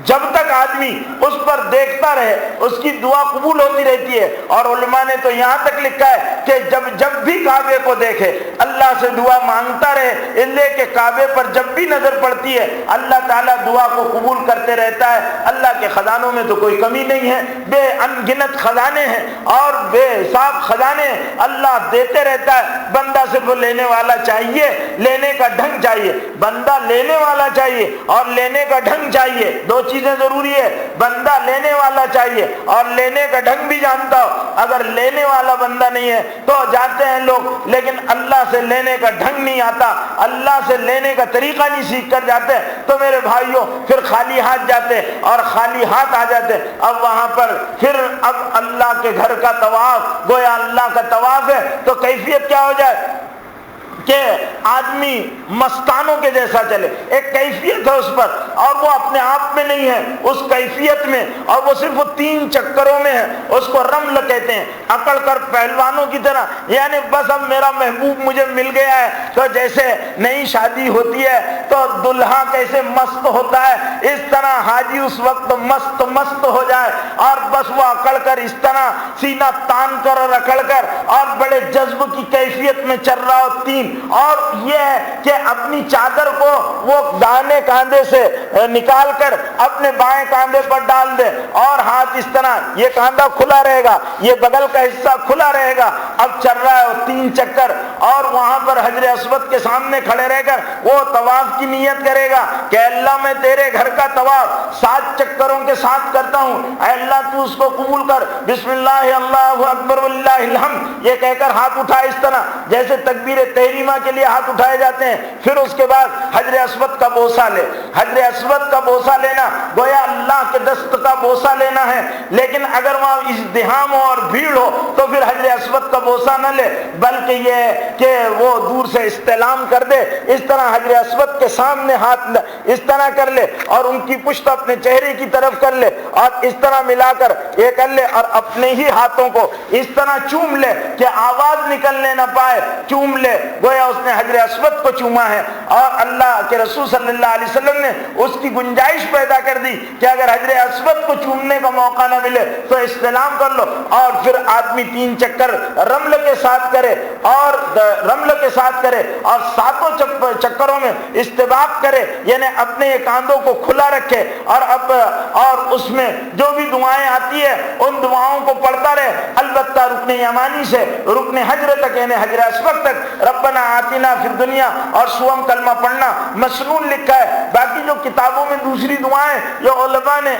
جب تک آدمی اس پر دیکھتا رہے اس کی دعا قبول ہوتی رہتی ہے، اور علماء نے تو یہاں تک لکھا ہے کہ جب بھی کعبے کو دیکھے اللہ سے دعا مانگتا رہے، اس لیے کہ کعبے پر جب بھی نظر پڑتی ہے اللہ تعالیٰ دعا کو قبول کرتے رہتا ہے۔ اللہ کے خزانوں میں تو کوئی کمی نہیں ہے، بے ان گنت خزانے ہیں اور بے حساب خزانے ہیں، اللہ دیتے رہتا ہے۔ بندہ صرف لینے والا چاہیے، لینے کا ڈھنگ چاہیے، بندہ لینے والا چاہیے اور لینے کا ڈھنگ چاہیے، دو چیزیں ضروری ہے۔ بندہ لینے والا چاہیے اور لینے کا ڈھنگ بھی جانتا ہو۔ اگر لینے والا بندہ نہیں ہے تو جاتے ہیں لوگ لیکن اللہ سے لینے کا ڈھنگ نہیں آتا، اللہ سے لینے کا طریقہ نہیں سیکھ کر جاتے، تو میرے بھائیوں پھر خالی ہاتھ جاتے اور خالی ہاتھ آ جاتے۔ اب وہاں پر پھر اب اللہ کے گھر کا طواف گویا اللہ کا طواف ہے، تو کیفیت کیا ہو جائے کہ آدمی مستانوں کے جیسا چلے، ایک کیفیت ہے اس پر، اور وہ اپنے آپ میں نہیں ہے، اس کیفیت میں، اور وہ صرف 3 چکروں میں ہے، اس کو رمل کہتے ہیں، اکڑ کر پہلوانوں کی طرح، یعنی بس اب میرا محبوب مجھے مل گیا ہے، تو جیسے نئی شادی ہوتی ہے تو دلہا کیسے مست ہوتا ہے، اس طرح حاجی اس وقت مست ہو جائے، اور بس وہ اکڑ کر اس طرح سینہ تان کر اور اکڑ کر اور بڑے جذب کی کیفیت میں چل رہا ہو 3، اور یہ ہے کہ اپنی چادر کو وہ داہنے کاندھے سے نکال کر اپنے بائیں کاندھے پر ڈال دے، اور ہاتھ اس طرح، یہ کاندھا کھلا رہے گا، یہ بغل کا حصہ کھلا رہے گا، اب چل رہا ہے 3 چکر، اور وہاں پر حجر اسود کے سامنے کھڑے رہ کر وہ طواف کی نیت کرے گا کہ اللہ میں تیرے گھر کا طواف 7 چکروں کے ساتھ کرتا ہوں، اے اللہ تو اس کو قبول کر، بسم اللہ اللہ اکبر واللہ الحمد یہ کہہ کر ہاتھ اٹھائے، اس طرح جیسے تکبیر تحریمہ کے لیے ہاتھ اٹھائے جاتے ہیں، پھر اس کے بعد حجر اسود کا بوسہ لے۔ حجر اسود کا بوسہ لینا گویا اللہ کے دست کا بوسہ لینا ہے، لیکن اگر وہاں ازدحام ہو اور بھیڑ ہو تو پھر حجر اسود کا بوسہ نہ لے، بلکہ یہ کہ وہ دور سے استعلام کر دے، اس طرح حجر اسود کے سامنے ہاتھ اس طرح کر لے، اور ان کی پشت اپنے چہرے کی طرف کر لے، اور اس طرح ملا کر یہ کر لے، اور اپنے ہی ہاتھوں کو اس طرح چوم لے کہ آواز نکلنے نہ پائے، چوم لے گویا اس نے حجر اسود کو چوما ہے۔ اور اللہ کے رسول صلی اللہ علیہ وسلم نے اس کی گنجائش پیدا کر دی کہ اگر حجر اسود کو چومنے کا موقع نہ ملے تو استعلام کر لو، اور پھر آدمی 3 چکر رمل کے ساتھ کرے، اور رمل کے ساتھ کرے، اور 7 چکروں میں استباق کرے، یعنی اپنے یہ کاندھوں کو کھلا رکھے، اور اس میں جو بھی دعائیں آتی ہے ان دعاؤں کو پڑھتا رہے، البتہ رکن یمانی سے رکن حجر تک یعنی حجر اسود تک ربنا آتنا فی الدنیا اور سوم کلمہ پڑھنا مسنون لکھا ہے۔ باقی جو کتابوں میں دوسری دعائیں جو علماء نے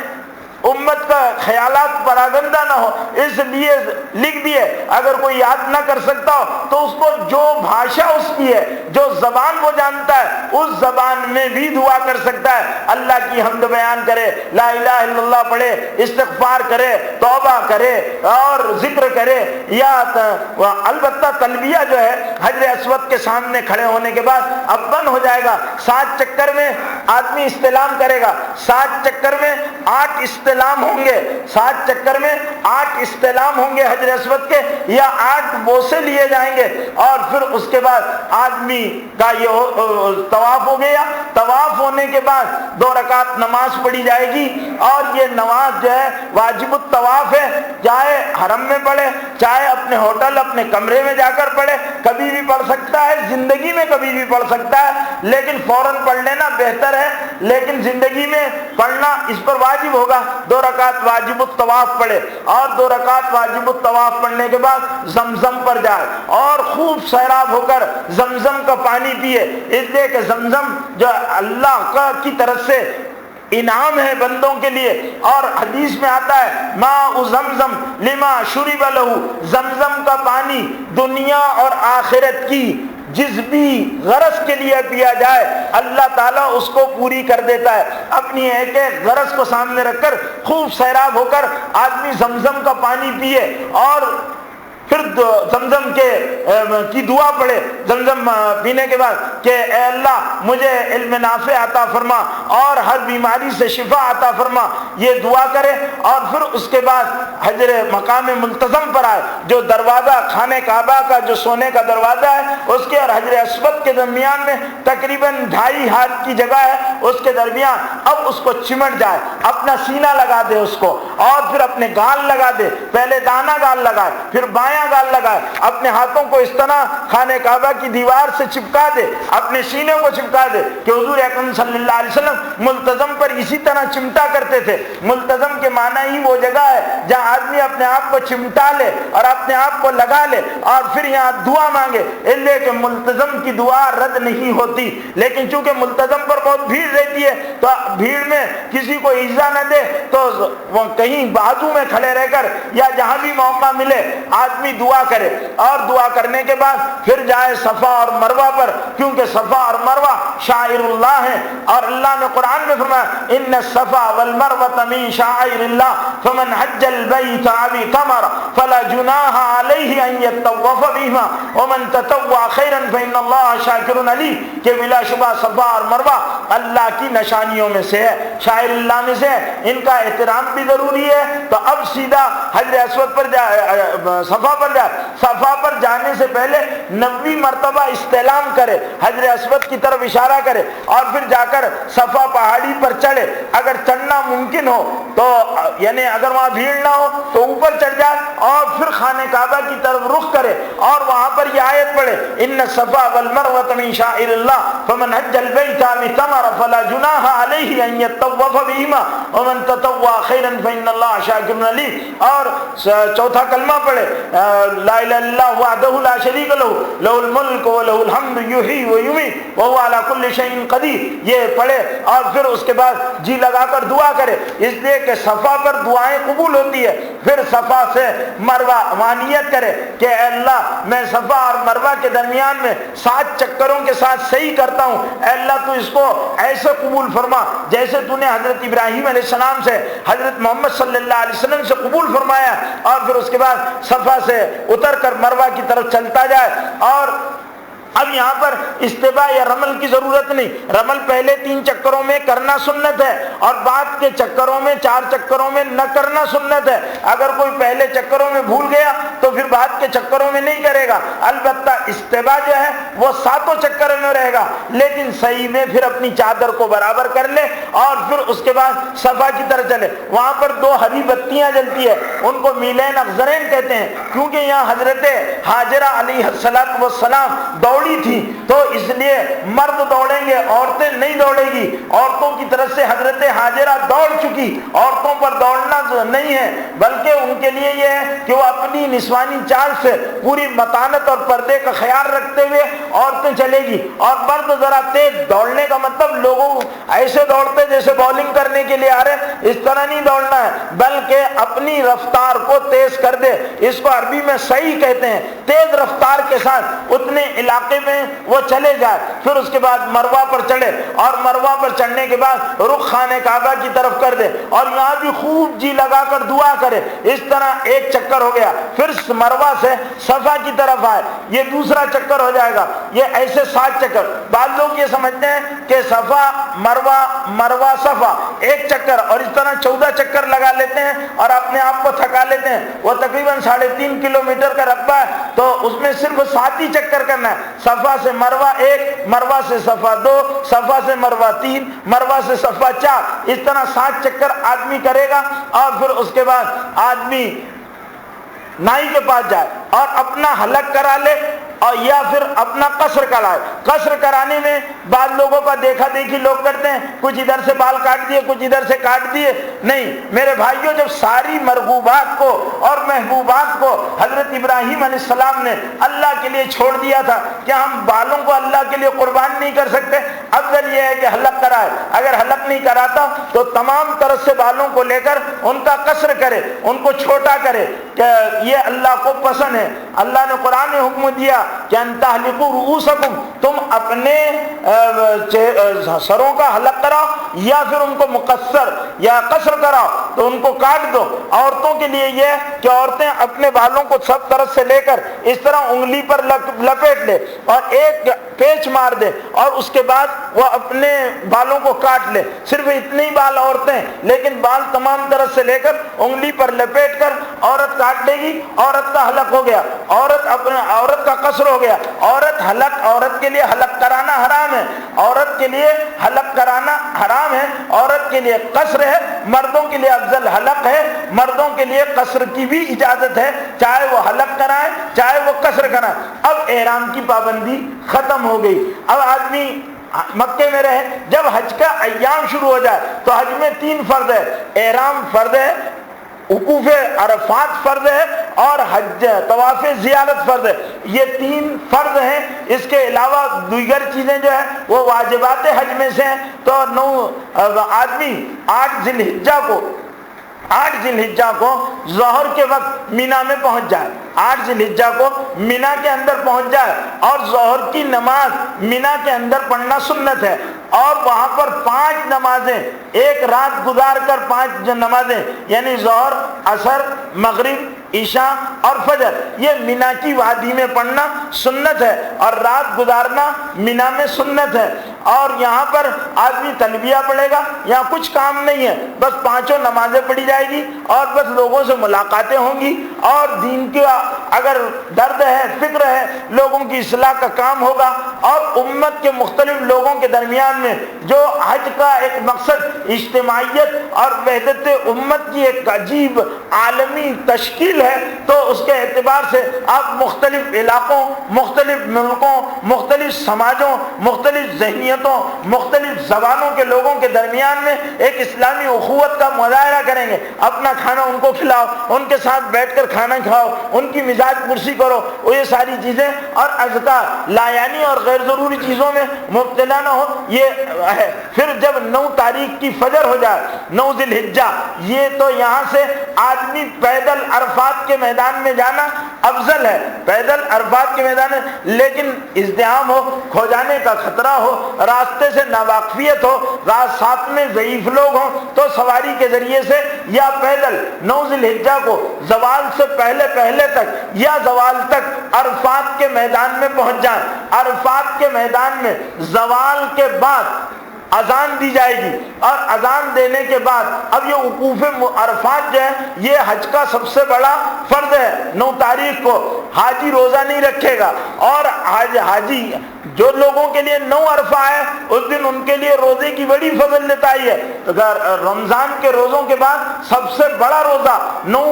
امت کا خیالات پراگندہ نہ ہو اس لیے لکھ دیے، اگر کوئی یاد نہ کر سکتا ہو تو اس کو جو بھاشا اس کی ہے، جو زبان وہ جانتا ہے اس زبان میں بھی دعا کر سکتا ہے، اللہ کی حمد بیان کرے، لا الہ الا اللہ پڑھے، استغفار کرے، توبہ کرے اور ذکر کرے، یا البتہ تلبیہ جو ہے حجر اسود کے سامنے کھڑے ہونے کے بعد اب بند ہو جائے گا، 7 چکر میں آدمی استعلام کرے گا، 7 چکر میں 8 استعلام ہوں گے، 7 چکر میں 8 استعلام ہوں گے حجر اسود کے، یا 8 بوسے لیے جائیں گے، اور پھر اس کے بعد آدمی کا یہ طواف ہو گیا۔ طواف ہونے کے بعد 2 رکعت نماز پڑھی جائے گی، اور یہ نماز جو ہے واجب الطواف ہے، چاہے حرم میں پڑھے، چاہے اپنے ہوٹل اپنے کمرے میں جا کر پڑھے، کبھی بھی پڑھ سکتا ہے، زندگی میں کبھی بھی پڑھ سکتا ہے، لیکن فوراً پڑھ لینا بہتر ہے، لیکن زندگی میں پڑھنا اس پر واجب ہوگا۔ 2 رکعت واجب الطواف پڑھے، اور 2 رکعت واجب الطواف پڑھنے کے بعد زمزم پر جائے اور خوب سیراب ہو کر زمزم کا پانی پیے، اس لیے کہ زمزم جو اللہ کی طرف سے انعام ہے بندوں کے لیے، اور حدیث میں آتا ہے ماء زمزم لما شرب لہ، زمزم کا پانی دنیا اور آخرت کی جس بھی غرض کے لیے پیا جائے اللہ تعالیٰ اس کو پوری کر دیتا ہے۔ اپنی ایک ایک غرض کو سامنے رکھ کر خوب سیراب ہو کر آدمی زمزم کا پانی پیے، اور پھر زمزم کی دعا پڑھے زمزم پینے کے بعد کہ اے اللہ مجھے علم نافع عطا فرما اور ہر بیماری سے شفا عطا فرما، یہ دعا کرے، اور پھر اس کے بعد حجر مقام ملتزم پر آئے، جو دروازہ خانہ کعبہ کا جو سونے کا دروازہ ہے اس کے اور حجر اسود کے درمیان میں تقریباً 2.5 ہاتھ کی جگہ ہے، اس کے درمیان اب اس کو چمٹ جائے، اپنا سینہ لگا دے اس کو، اور پھر اپنے گال لگا دے، پہلے دانا گال لگائے پھر بائیں گال لگائے، اپنے ہاتھوں کو اس طرح خانہ کعبہ کی دیوار سے چپکا دے، اپنے سینے کو چپکا دے کہ حضور اکرم صلی اللہ علیہ وسلم ملتزم پر اسی طرح چمٹا کرتے تھے۔ ملتزم کے معنی ہی وہ جگہ ہے جہاں آدمی اپنے آپ کو چمٹا لے اور اپنے آپ کو لگا لے اور پھر یہاں دعا مانگے، اس لیے کہ ملتزم کی دعا رد نہیں ہوتی، لیکن چونکہ ملتزم پر بہت بھیڑ رہتی ہے تو بھیڑ میں کسی کو ایذا نہ دے تو وہ کہیں بازو میں کھڑے رہ کر یا جہاں بھی موقع ملے آدمی دعا کرے، اور دعا کرنے کے بعد پھر جائے صفا اور مروہ پر، کیونکہ صفا اور مروہ شاعر اللہ ہیں، اور اللہ نے قرآن میں فرمایا ان الصفا والمروة من شعائر اللہ فمن حج البیت او اعتمر فلا جناح علیہ ان یطوف بہما ومن تطوع خیرا فان اللہ شاکر علیم، کہ بلا شبہ صفا اور مروہ اللہ کی نشانیوں میں سے ہے، شاعر اللہ میں سے ہے، ان کا احترام بھی ضروری ہے۔ تو اب سیدھا حجر اسود پر صفا پر جائے، صفا پر جانے سے پہلے 90 مرتبہ استعلام کرے، حجر اسود کی طرف اشارہ کرے اور پھر جا کر صفا پہاڑی پر چڑھے۔ اگر چڑھنا ممکن ہو تو یعنی اگر وہاں بھیڑ نہ ہو تو اوپر چڑھ جائے اور پھر خانہ کعبہ کی طرف رخ کرے اور وہاں پر یہ آیت پڑھے ان الصفا والمروة من شعائر اللہ فمن حج البیت او اعتمر فلا جناح علیہ ان یطوف بہما ومن تطوع خیرا فان اللہ شاکر علیم، اور چوتھا کلمہ پڑھے لا الہ الا اللہ وحدہ لا شریک لہ لہ الملک ولہ الحمد یحیی ویمیت وہو علی کل شیء قدیر، یہ پڑھے اور پھر اس کے بعد جی لگا کر دعا کرے، اس لیے کہ صفا پر دعائیں قبول ہوتی ہے۔ پھر صفا سے مروہ وانیت کرے کہ اے اللہ میں صفا اور مروہ کے درمیان میں 7 چکروں کے ساتھ صحیح کرتا ہوں، اے اللہ تو اس کو ایسے قبول فرما جیسے تو نے حضرت ابراہیم علیہ السلام سے حضرت محمد صلی اللہ علیہ وسلم سے قبول فرمایا، اور پھر اس کے بعد صفا سے اتر کر مروہ کی طرف چلتا جائے۔ اور اب یہاں پر استباء یا رمل کی ضرورت نہیں، رمل پہلے 3 چکروں میں کرنا سنت ہے اور بعد کے چکروں میں 4 چکروں میں نہ کرنا سنت ہے۔ اگر کوئی پہلے چکروں میں بھول گیا تو پھر بعد کے چکروں میں نہیں کرے گا، البتہ استباء جو ہے وہ 7 چکر میں رہے گا، لیکن صحیح میں پھر اپنی چادر کو برابر کر لے اور پھر اس کے بعد صفا کی طرف چلے۔ وہاں پر 2 ہری بتیاں جلتی ہے، ان کو میلین اخضرین کہتے ہیں، کیونکہ یہاں حضرت ہاجرہ علیہ السلام دوڑی تھی، تو اس لیے مرد دوڑیں گے، عورتیں نہیں دوڑے گی۔ عورتوں کی طرف سے حضرت ہاجرہ دوڑ چکی، عورتوں پر دوڑنا نہیں ہے، بلکہ ان کے لیے یہ ہے کہ وہ اپنی نسوانی چال سے پوری متانت اور پردے کا خیال رکھتے ہوئے عورتیں چلے گی، اور مرد ذرا تیز دوڑنے کا مطلب لوگوں ایسے دوڑتے جیسے بولنگ کرنے کے لیے آ رہے، اس طرح نہیں دوڑنا ہے، بلکہ اپنی رفتار کو تیز کر دے، اس کو عربی میں صحیح کہتے ہیں، تیز رفتار کے ساتھ اتنے علاقے میں وہ چلے جائے۔ پھر اس کے بعد مروہ پر چڑھے اور مروہ پر چڑھنے کے بعد رخ خانہ کعبہ کی طرف کر دے اور یہاں بھی خوب جی لگا کر دعا کرے۔ اس طرح ایک چکر ہو گیا، پھر مروہ سے صفا کی طرف آئے، یہ دوسرا چکر ہو جائے گا، یہ ایسے 7 چکر۔ بعض لوگ یہ سمجھتے ہیں کہ صفا مروہ مروہ صفا ایک چکر، اور اس طرح 14 چکر لگا لیتے ہیں اور اپنے آپ کو تھکا لیتے ہیں۔ وہ تقریباً 3.5 کلومیٹر کا رقبہ ہے، تو اس میں صرف 7 ہی چکر کرنا ہے، صفا سے مروہ 1، مروہ سے صفا 2، صفا سے مروہ 3، مروہ سے صفا 4، اس طرح 7 چکر آدمی کرے گا، اور پھر اس کے بعد آدمی نائی کے پاس جائے اور اپنا حلق کرا لے، اور یا پھر اپنا قصر کرائے۔ قصر کرانے میں بعض لوگوں کا دیکھا دیکھی لوگ کرتے ہیں، کچھ ادھر سے بال کاٹ دیے، کچھ ادھر سے کاٹ دیے، نہیں میرے بھائیوں، جب ساری مرغوبات کو اور محبوبات کو حضرت ابراہیم علیہ السلام نے اللہ کے لیے چھوڑ دیا تھا، کیا ہم بالوں کو اللہ کے لیے قربان نہیں کر سکتے؟ افضل یہ ہے کہ حلق کرائے، اگر حلق نہیں کراتا تو تمام طرف سے بالوں کو لے کر ان کا قصر کرے، ان کو چھوٹا کرے، کہ یہ اللہ کو پسند ہے۔ اللہ نے قرآن میں حکم دیا کہ ان تحلقوا رؤوسکم، تم اپنے سروں کا حلق کراؤ یا پھر ان کو مقصر یا قصر کراؤ، تو ان کو کاٹ دو۔ عورتوں کے لیے یہ کہ عورتیں اپنے بالوں کو سب طرف سے لے کر اس طرح انگلی پر لپیٹ لے اور ایک پیچ مار دے، اور اس کے بعد وہ اپنے بالوں کو کاٹ لے۔ صرف اتنے ہی بال عورتیں، لیکن بال تمام طرف سے لے کر انگلی پر لپیٹ کر عورت کاٹ لے گی، عورت کا حلق ہو گیا، عورت کا قصر ہو گیا۔ عورت کے لیے حلق کرانا حرام ہے، عورت کے لیے حلق کرانا حرام ہے، عورت کے لیے قصر ہے، مردوں کے لیے افضل حلق ہے، مردوں کے لیے قصر کی بھی اجازت ہے، چاہے وہ حلق کرائے چاہے وہ قصر کرائے۔ اب احرام کی پابندی ختم ہو گئی، اب آدمی مکے میں رہے، جب حج کا ایام شروع ہو جائے تو حج میں 3 فرض ہے، احرام فرض ہے، وقوف عرفات فرض ہے، اور حج طواف زیارت فرض ہے۔ یہ 3 فرض ہیں، اس کے علاوہ دیگر چیزیں جو ہیں وہ واجبات حج میں سے ہیں۔ تو آدمی 8 ذی الحجہ کو ظہر کے وقت مینا میں پہنچ جائے، 8 ذی الحجہ کو مینا کے اندر پہنچ جائے، اور ظہر کی نماز مینا کے اندر پڑھنا سنت ہے۔ اور وہاں پر 5 نمازیں ایک رات گزار کر 5 نمازیں یعنی ظہر، عصر، مغرب، عشاء اور فجر یہ مینا کی وادی میں پڑھنا سنت ہے اور رات گزارنا مینا میں سنت ہے۔ اور یہاں پر آدمی تلبیہ پڑھے گا، یہاں کچھ کام نہیں ہے، بس 5 نمازیں پڑھی جائے گی اور بس لوگوں سے ملاقاتیں ہوں گی اور دین کا اگر درد ہے، فکر ہے، لوگوں کی اصلاح کا کام ہوگا۔ اور امت کے مختلف لوگوں کے درمیان میں جو حج کا ایک مقصد اجتماعیت اور وحدت امت کی ایک عجیب عالمی تشکیل ہے، تو اس کے اعتبار سے آپ مختلف علاقوں، مختلف ملکوں، مختلف سماجوں، مختلف ذہنیتوں، مختلف زبانوں کے لوگوں کے درمیان میں ایک اسلامی اخوت کا مظاہرہ کریں گے۔ اپنا کھانا ان کو کھلاؤ، ان کے ساتھ بیٹھ کر کھانا کھاؤ، ان کی مزاج پرسی کرو، وہ یہ ساری چیزیں اور اذکار لا یعنی اور غیر ضروری چیزوں میں مبتلا نہ ہو، یہ ہے۔ پھر جب 9 تاریخ کی فجر ہو جائے، 9 ذی الحجہ، یہ تو یہاں سے آدمی پیدل عرفات کے میدان میں جانا افضل ہے، پیدل عرفات کے میدان میں، لیکن ازدحام ہو، کھو جانے کا خطرہ ہو، راستے سے ناواقفیت ہو، ساتھ میں ضعیف لوگ ہوں، تو سواری کے ذریعے سے یا پیدل 9 ذی الحجہ کو زوال سے پہلے تک یا زوال تک عرفات کے میدان میں پہنچ جائیں۔ عرفات کے میدان میں زوال کے بعد اذان دی جائے گی اور اذان دینے کے بعد اب یہ وقوف عرفات جو ہے یہ حج کا سب سے بڑا فرض ہے۔ 9 تاریخ کو حاجی روزہ نہیں رکھے گا اور حاجی جو لوگوں کے لیے 9 عرفہ ہے اس دن ان کے لیے روزے کی بڑی فضیلت آئی ہے۔ رمضان کے روزوں کے بعد سب سے بڑا روزہ 9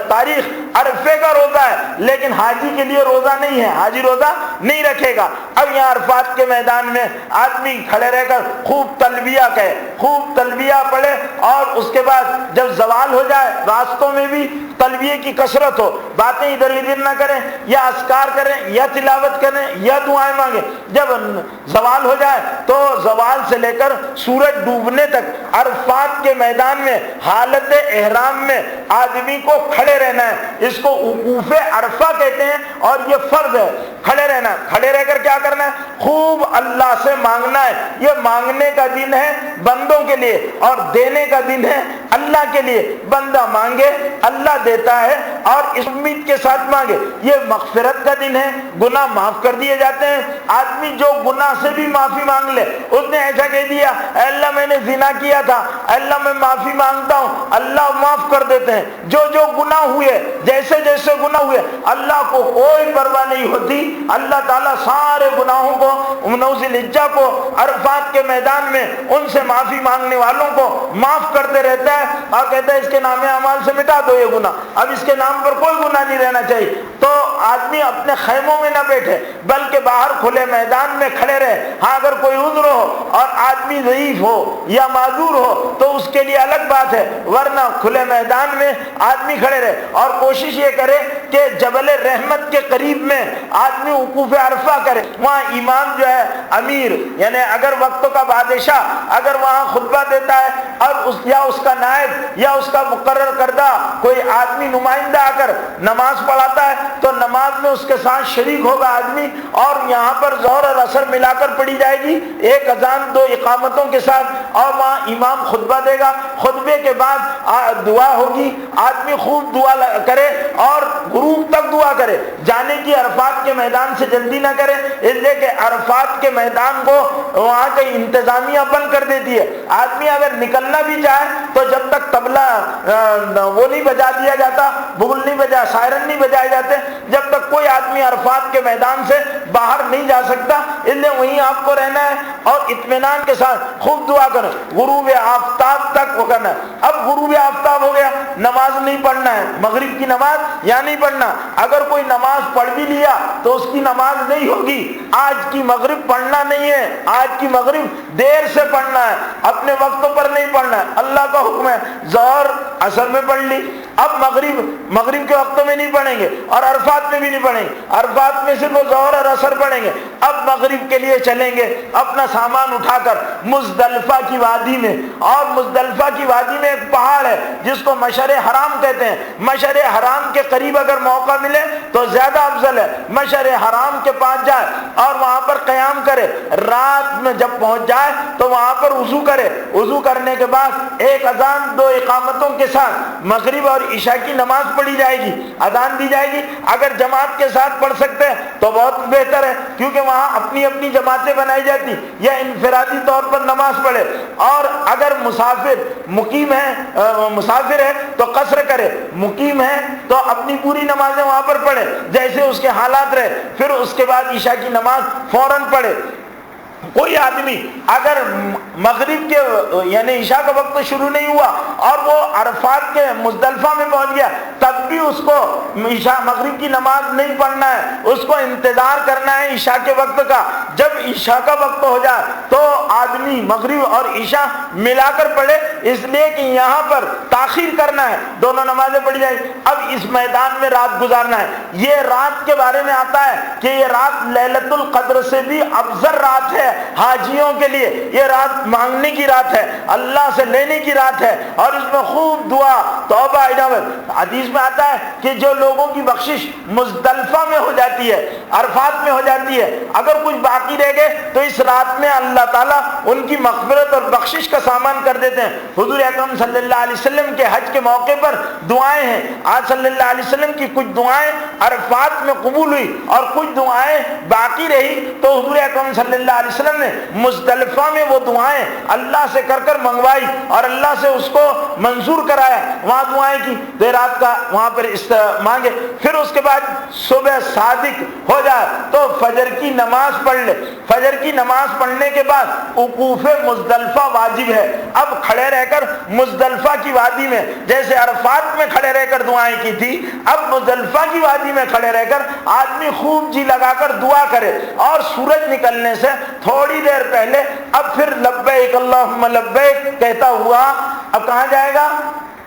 تاریخ عرفے کا روزہ ہے، لیکن حاجی کے لیے روزہ نہیں ہے، حاجی روزہ نہیں رکھے گا۔ اب یہاں عرفات کے میدان میں آدمی کھڑے رہ کر خوب تلبیہ کہے، خوب تلبیہ پڑھے اور اس کے بعد جب زوال ہو جائے راستوں میں بھی تلبیہ کی کثرت ہو، باتیں ادھر ادھر نہ کریں، یا اذکار کریں یا تلاوت کریں یا دعائیں مانگیں۔ جب زوال ہو جائے تو زوال سے لے کر سورج ڈوبنے تک عرفات کے میدان میں حالت احرام میں آدمی کو کھڑے رہنا ہے۔ اس کو وقوف عرفہ کہتے ہیں اور یہ فرض ہے، کھڑے رہنا۔ کھڑے رہ کر کیا کرنا ہے؟ خوب اللہ سے مانگنا ہے۔ یہ مانگنے کا دن ہے بندوں کے لیے اور دینے کا دن ہے اللہ کے لیے۔ بندہ مانگے اللہ دیتا ہے اور اس امید کے ساتھ مانگے۔ یہ مغفرت کا دن ہے، گناہ معاف کر دیے جاتے ہیں۔ آدمی جو گناہ سے بھی معافی مانگ لے، اس نے ایسا کہہ دیا اے اللہ میں نے زنا کیا تھا، اللہ میں معافی مانگتا ہوں، اللہ معاف کر دیتے ہیں۔ جو جو گناہ ہوئے، جیسے جیسے گناہ ہوئے، اللہ کو کوئی پرواہ نہیں ہوتی۔ اللہ تعالیٰ سارے گناہوں کو 9 ذی الحجہ کو عرفات کے میدان میں ان سے معافی مانگنے والوں کو معاف کرتے رہتا ہے اور کہتا ہے اس کے نام اعمال سے مٹا دو یہ گناہ، اب اس کے نام پر کوئی گناہ نہیں رہنا چاہیے۔ تو آدمی اپنے خیموں میں نہ بیٹھے بلکہ باہر کھلے میدان میں کھڑے رہے۔ ہاں اگر کوئی عذر ہو اور آدمی ضعیف ہو یا معذور ہو تو اس کے لیے الگ بات ہے، ورنہ کھلے میدان میں آدمی کھڑے رہے اور کوشش یہ کرے کہ جبل رحمت کے قریب میں آدمی وقوف عرفہ کرے۔ وہاں امام جو ہے امیر یعنی اگر وقت کا بادشاہ اگر وہاں خطبہ دیتا ہے اور یا اس کا نائب یا اس کا مقرر کردہ کوئی آدمی نمائندہ آ کر نماز پڑھاتا ہے تو نماز میں اس کے ساتھ شریک ہوگا آدمی، اور یہاں پر ظہر اور عصر ملا کر پڑھی جائے گی، ایک اذان 2 اقامتوں کے ساتھ، اور وہاں امام خطبہ دے گا۔ خطبے کے بعد دعا ہوگی، آدمی خوب دعا کرے اور غروب تک دعا کرے، جانے کی عرفات کے میدان سے جلدی نہ کرے، اس لیے کہ عرفات کے میدان کو وہاں کی انتظامیہ بند کر دیتی ہے۔ آدمی اگر نکلنا بھی چاہے تو جب تک طبلہ وہ نہیں بجا دیا جاتا، بگل نہیں بجا، سائرن نہیں بجائے جاتے، جب تک کوئی آدمی عرفات کے میدان سے باہر نہیں جا سکتا، اس لیے وہیں آپ کو رہنا ہے اور اطمینان کے ساتھ خوب دعا کریں، غروب آفتاب تک وہ کرنا ہے۔ اب غروب آفتاب ہو گیا، نماز نہیں پڑھنا ہے، مغرب کی نماز یا نہیں پڑھنا۔ اگر کوئی نماز پڑھ بھی لیا تو اس کی نماز نہیں ہوگی، آج کی مغرب پڑھنا نہیں ہے، آج کی مغرب دیر سے پڑھنا ہے، اپنے وقت پر نہیں پڑھنا ہے، اللہ کا حکم ہے۔ ظہر عصر میں پڑھ لی، اب مغرب کے وقت میں نہیں پڑھیں گے اور عرفات میں بھی نہیں پڑھیں گے، عرفات میں صرف ظہر اور عصر پڑھیں گے۔ اب مغرب کے لیے چلیں گے اپنا سامان اٹھا کر مزدلفہ کی وادی میں، اور مزدلفہ کی وادی میں ایک پہاڑ ہے جس کو مشعر حرام کہتے ہیں، مشعر حرام کے قریب اگر موقع ملے تو زیادہ افضل ہے، مشعر حرام کے پاس جائے اور وہاں پر قیام کرے، رات میں جب پہنچ جائے تو وہاں پر وضو کرے، وضو کرنے کے بعد ایک اذان دو اقامتوں کے ساتھ مغرب اور عشاء کی نماز پڑھی جائے گی، اذان دی جائے گی، اگر جماعت کے ساتھ پڑھ سکتے ہیں تو بہت بہتر ہے کیونکہ وہاں اپنی اپنی جماعتیں بنائی جاتی، یا انفرادی طور پر نماز پڑھے، اور اگر مسافر مقیم ہے مسافر ہے تو قصر کرے، مقیم ہے تو اپنی پوری نمازیں وہاں پر پڑھے جیسے اس کے حالات رہے، پھر اس کے بعد عشاء کی نماز فوراً پڑھے۔ کوئی آدمی اگر مغرب کے یعنی عشاء کا وقت شروع نہیں ہوا اور وہ عرفات کے مزدلفہ میں پہنچ گیا، تب بھی اس کو عشاء مغرب کی نماز نہیں پڑھنا ہے، اس کو انتظار کرنا ہے عشاء کے وقت کا۔ جب عشاء کا وقت ہو جائے تو آدمی مغرب اور عشاء ملا کر پڑھے، اس لیے کہ یہاں پر تاخیر کرنا ہے، دونوں نمازیں پڑھی جائیں۔ اب اس میدان میں رات گزارنا ہے، یہ رات کے بارے میں آتا ہے کہ یہ رات لیلۃ القدر سے بھی افضل رات ہے حاجیوں کے لیے، یہ رات مانگنے کی رات ہے، اللہ سے لینے کی رات ہے، اور اس میں خوب دعا توبہ اجابت۔ حدیث میں آتا ہے کہ جو لوگوں کی بخشش مزدلفہ میں ہو جاتی ہے، عرفات میں ہو جاتی ہے، اگر کچھ باقی رہ گئے تو اس رات میں اللہ تعالیٰ ان کی مغفرت اور بخشش کا سامان کر دیتے ہیں۔ حضور اکرم صلی اللہ علیہ وسلم کے حج کے موقع پر دعائیں ہیں، آج صلی اللہ علیہ وسلم کی کچھ دعائیں عرفات میں قبول ہوئی اور کچھ دعائیں باقی رہی، تو حضور اکرم صلی اللہ علیہ وسلم نے مزدلفہ میں وہ دعائیں اللہ سے کر کر منگوائی اور اللہ سے اس کو منظور کرایا، وہاں دعائیں کی، دیر رات کا وہاں پر مانگے، پھر اس کے بعد صبح صادق ہو جائے تو فجر کی نماز پڑھ لے۔ فجر کی نماز پڑھنے کے بعد وقوف مزدلفہ واجب ہے، اب کھڑے رہ کر مزدلفہ کی وادی میں جیسے عرفات میں کھڑے رہ کر دعائیں کی تھی، اب مزدلفہ کی وادی میں کھڑے رہ کر آدمی خوب جی لگا کر دعا کرے، اور سورج نکلنے سے تھوڑی دیر پہلے اب پھر لبیک اللہم لبیک کہتا ہوا اب کہاں جائے گا؟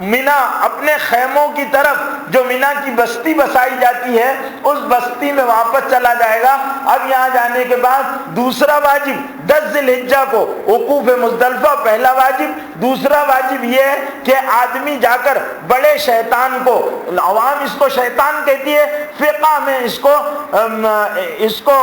مینا، اپنے خیموں کی طرف، جو مینا کی بستی بسائی جاتی ہے اس بستی میں واپس چلا جائے گا۔ اب یہاں جانے کے بعد دوسرا واجب 10 ذی الحجہ کو وقوف مزدلفہ پہلا واجب، دوسرا واجب یہ ہے کہ آدمی جا کر بڑے شیطان کو، عوام اس کو شیطان کہتی ہے، فقہ میں اس کو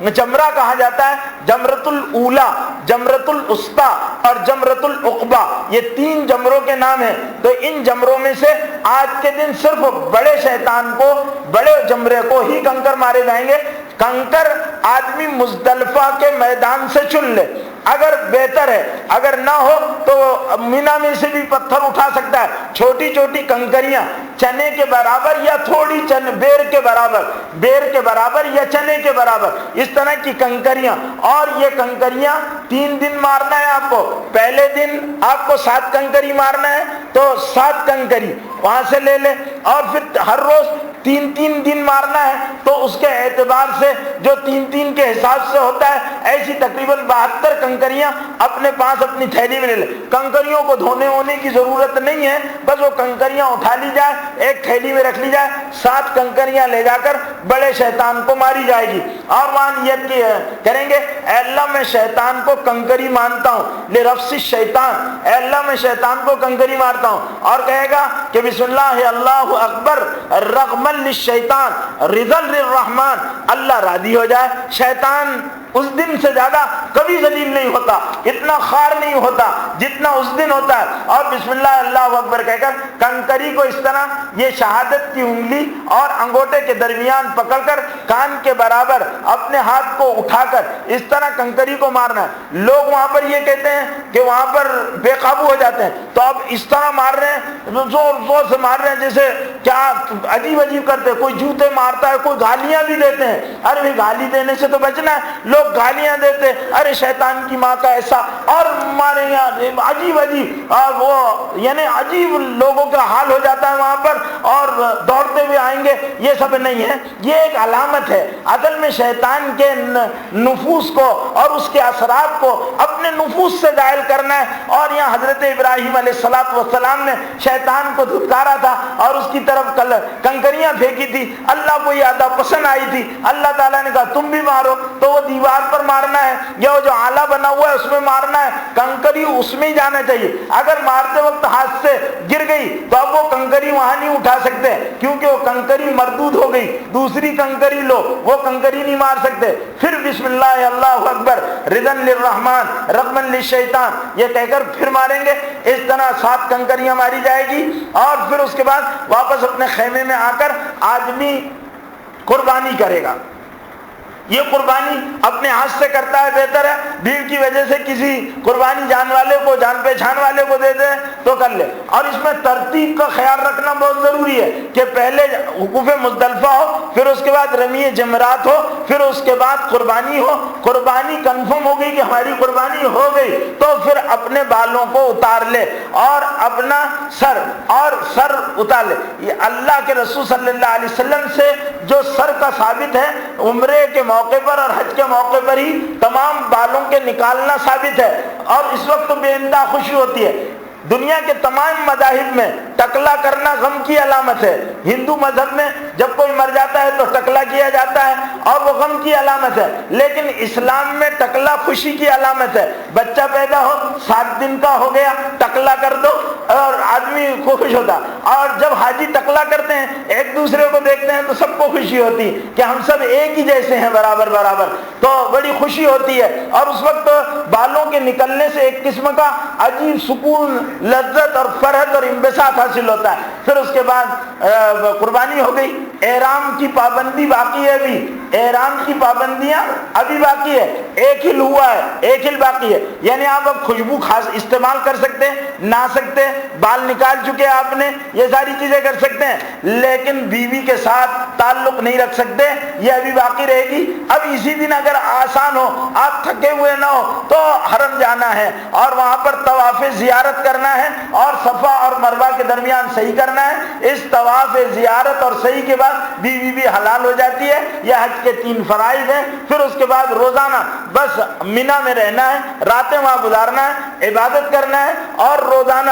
جمرہ کہا جاتا ہے، جمرۃ الاولیٰ، جمرۃ الوسطیٰ اور جمرۃ العقبہ، یہ 3 جمروں کے نام ہیں۔ تو ان جمروں میں سے آج کے دن صرف بڑے شیطان کو، بڑے جمرے کو ہی کنکر مارے جائیں گے۔ کنکر آدمی مزدلفہ کے میدان سے چن لے، اگر بہتر ہے، اگر نہ ہو تو مینا میں سے بھی پتھر اٹھا سکتا ہے، چھوٹی چھوٹی کنکریاں چنے کے برابر یا تھوڑی بیر کے برابر یا چنے کے برابر، اس طرح کی کنکریاں، اور یہ کنکریاں 3 دن مارنا ہے آپ کو۔ پہلے دن آپ کو 7 کنکری مارنا ہے تو 7 کنکری وہاں سے لے لے، اور پھر ہر روز 3 دن مارنا ہے تو اس کے اعتبار سے جو 3 کے حساب سے ہوتا ہے، ایسی تقریباً 72 کنکریاں اپنے پاس اپنی تھیلی میں لے لے۔ کنکریوں کو دھونے ہونے کی ضرورت نہیں ہے، بس وہ کنکریاں اٹھا لی جائے، ایک تھیلی میں رکھ لی جائے، 7 کنکریاں لے جا کر بڑے شیطان کو ماری جائے گی، اور وہاں نیت کریں گے اے اللہ میں شیطان کو کنکری مانتا ہوں، لرفس الشیطان، اے اللہ میں شیطان کو کنکری مارتا ہوں، اور کہے گا کہ بسم اللہ اللہ اکبر رغما للشیطان رضا للرحمن، اللہ راضی ہو جائے، شیطان اس دن سے زیادہ کبھی ذلیل نہیں ہوتا، اتنا خار نہیں ہوتا جتنا اس دن ہوتا ہے۔ اور بسم اللہ اللہ اکبر کہہ کر کنکری کو اس طرح یہ شہادت کی انگلی اور انگوٹے کے درمیان پکڑ کر کان کے برابر اپنے ہاتھ کو اٹھا کر اس طرح کنکری کو مارنا ہے۔ لوگ وہاں پر یہ کہتے ہیں کہ وہاں پر بے قابو ہو جاتے ہیں، تو اب اس طرح مار رہے ہیں، زور زور سے مار رہے ہیں، جیسے کیا عجیب عجیب کرتے ہیں، کوئی جوتے مارتا ہے، کوئی گالیاں بھی دیتے ہیں، ارے بھائی گالی دینے سے تو بچنا ہے، لوگ گالیاں دیتے، ارے شیطان کی ماں کا ایسا، اور ہمارے یہاں عجیب عجیب وہ یعنی عجیب لوگوں لوگوں کا حال ہو جاتا ہے وہاں پر اور دوڑتے ہوئے آئیں گے، یہ سب نہیں ہے، یہ ایک علامت ہے۔ اصل میں شیطان کے نفوس کو اور اس کے اثرات کو اپنے نفوس سے زائل کرنا ہے، اور یہاں حضرت ابراہیم علیہ السلام نے شیطان کو دھتکارا تھا اور اس کی طرف کنکریاں پھینکی تھی، اللہ کو یہ عادت پسند آئی تھی، اللہ تعالیٰ نے کہا تم بھی مارو، تو وہ دیوار پر مارنا ہے یا وہ جو آلہ بنا ہوا ہے اس میں مارنا ہے، کنکری اس میں ہی جانا چاہیے۔ اگر مارتے وقت ہاتھ سے گر گئی تو اب وہ کنکری وہاں نہیں اٹھا سکتے کیونکہ وہ کنکری مردود ہو گئی، دوسری کنکری لو، وہ کنکری نہیں مار سکتے۔ پھر بسم اللہ اللہ اکبر رضن للرحمن رغمن للشیطان یہ کہہ کر پھر ماریں گے۔ اس طرح 7 کنکریاں ماری جائے گی، اور پھر اس کے بعد واپس اپنے خیمے میں آ کر آدمی قربانی کرے گا۔ یہ قربانی اپنے ہاتھ سے کرتا ہے بہتر ہے، بھیڑ کی وجہ سے کسی قربانی جان والے کو، جان پہچان والے کو دے دے تو کر لے۔ اور اس میں ترتیب کا خیال رکھنا بہت ضروری ہے کہ پہلے وقوف مزدلفہ ہو، پھر اس کے بعد رمی جمرات ہو، پھر اس کے بعد قربانی ہو۔ قربانی کنفرم ہو گئی کہ ہماری قربانی ہو گئی تو پھر اپنے بالوں کو اتار لے اور اپنا سر اتار لے۔ یہ اللہ کے رسول صلی اللہ علیہ وسلم سے جو سر کا ثابت ہے، عمرے کے موقع پر اور حج کے موقع پر ہی تمام بالوں کے نکالنا ثابت ہے، اور اس وقت بے انتہا خوشی ہوتی ہے۔ دنیا کے تمام مذاہب میں ٹکلا کرنا غم کی علامت ہے۔ ہندو مذہب میں جب کوئی مر جاتا ہے تو ٹکلا کیا جاتا ہے اور وہ غم کی علامت ہے، لیکن اسلام میں ٹکلا خوشی کی علامت ہے۔ بچہ پیدا ہو 7 دن کا ہو گیا ٹکلا کر دو اور آدمی کو خوش ہوتا، اور جب حاجی ٹکلا کرتے ہیں ایک دوسرے کو دیکھتے ہیں تو سب کو خوشی ہوتی کہ ہم سب ایک ہی جیسے ہیں، برابر برابر، تو بڑی خوشی ہوتی ہے۔ اور اس وقت بالوں کے نکلنے سے ایک قسم کا عجیب سکون، لذت اور فرحت اور انبساط حاصل ہوتا ہے۔ پھر اس کے بعد قربانی ہو گئی۔ احرام کی پابندی باقی ہے، ابھی احرام کی پابندیاں ابھی باقی ہے، ایک ہل ہوا ہے، ایک ہل باقی ہے، یعنی آپ اب خوشبو خاص استعمال کر سکتے ہیں، نہا سکتے ہیں، بال نکال چکے آپ نے، یہ ساری چیزیں کر سکتے ہیں، لیکن بیوی کے ساتھ تعلق نہیں رکھ سکتے، یہ ابھی باقی رہے گی۔ اب اسی دن اگر آسان ہو، آپ تھکے ہوئے نہ ہو تو حرم جانا ہے اور وہاں پر طواف زیارت کرنا ہے اور صفا اور مروہ کے درمیان صحیح کرنا ہے۔ اس طواف زیارت اور صحیح کے بعد بیوی بھی حلال ہو جاتی ہے۔ یہ حج کے 3 فرائض ہیں۔ پھر اس کے بعد روزانہ بس مینا میں رہنا ہے، راتیں وہاں گزارنا ہے، عبادت کرنا ہے، اور روزانہ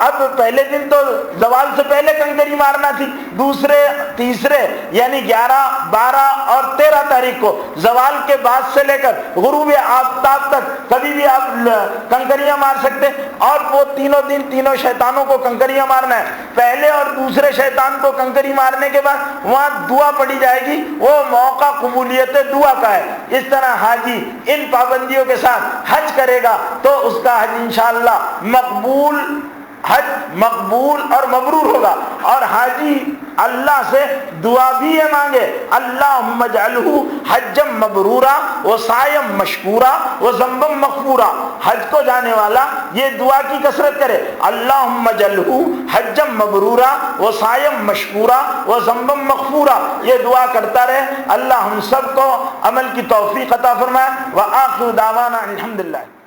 اب پہلے دن تو زوال سے پہلے کنکری مارنا تھی، دوسرے تیسرے یعنی 11 12 اور 13 تاریخ کو زوال کے بعد سے لے کر غروب آفتاب تک کبھی بھی آپ کنکریاں مار سکتے، اور وہ تینوں دن تینوں شیطانوں کو کنکریاں مارنا ہے۔ پہلے اور دوسرے شیطان کو کنکری مارنے کے بعد وہاں دعا پڑی جائے گی، وہ موقع قبولیت دعا کا ہے۔ اس طرح حاجی ان پابندیوں کے ساتھ حج کرے گا تو اس کا حج انشاءاللہ مقبول اور مبرور ہوگا۔ اور حاجی اللہ سے دعا بھی یہ مانگے، اللہم اجعلہ حجا مبرورا وسعیا مشکورا وذنبا مغفورا۔ حج کو جانے والا یہ دعا کی کثرت کرے، اللہم اجعلہ حجا مبرورا وسعیا مشکورا وذنبا مغفورا، یہ دعا کرتا رہے۔ اللہ ہم سب کو عمل کی توفیق عطا فرمائے۔ وآخر دعوانا الحمدللہ۔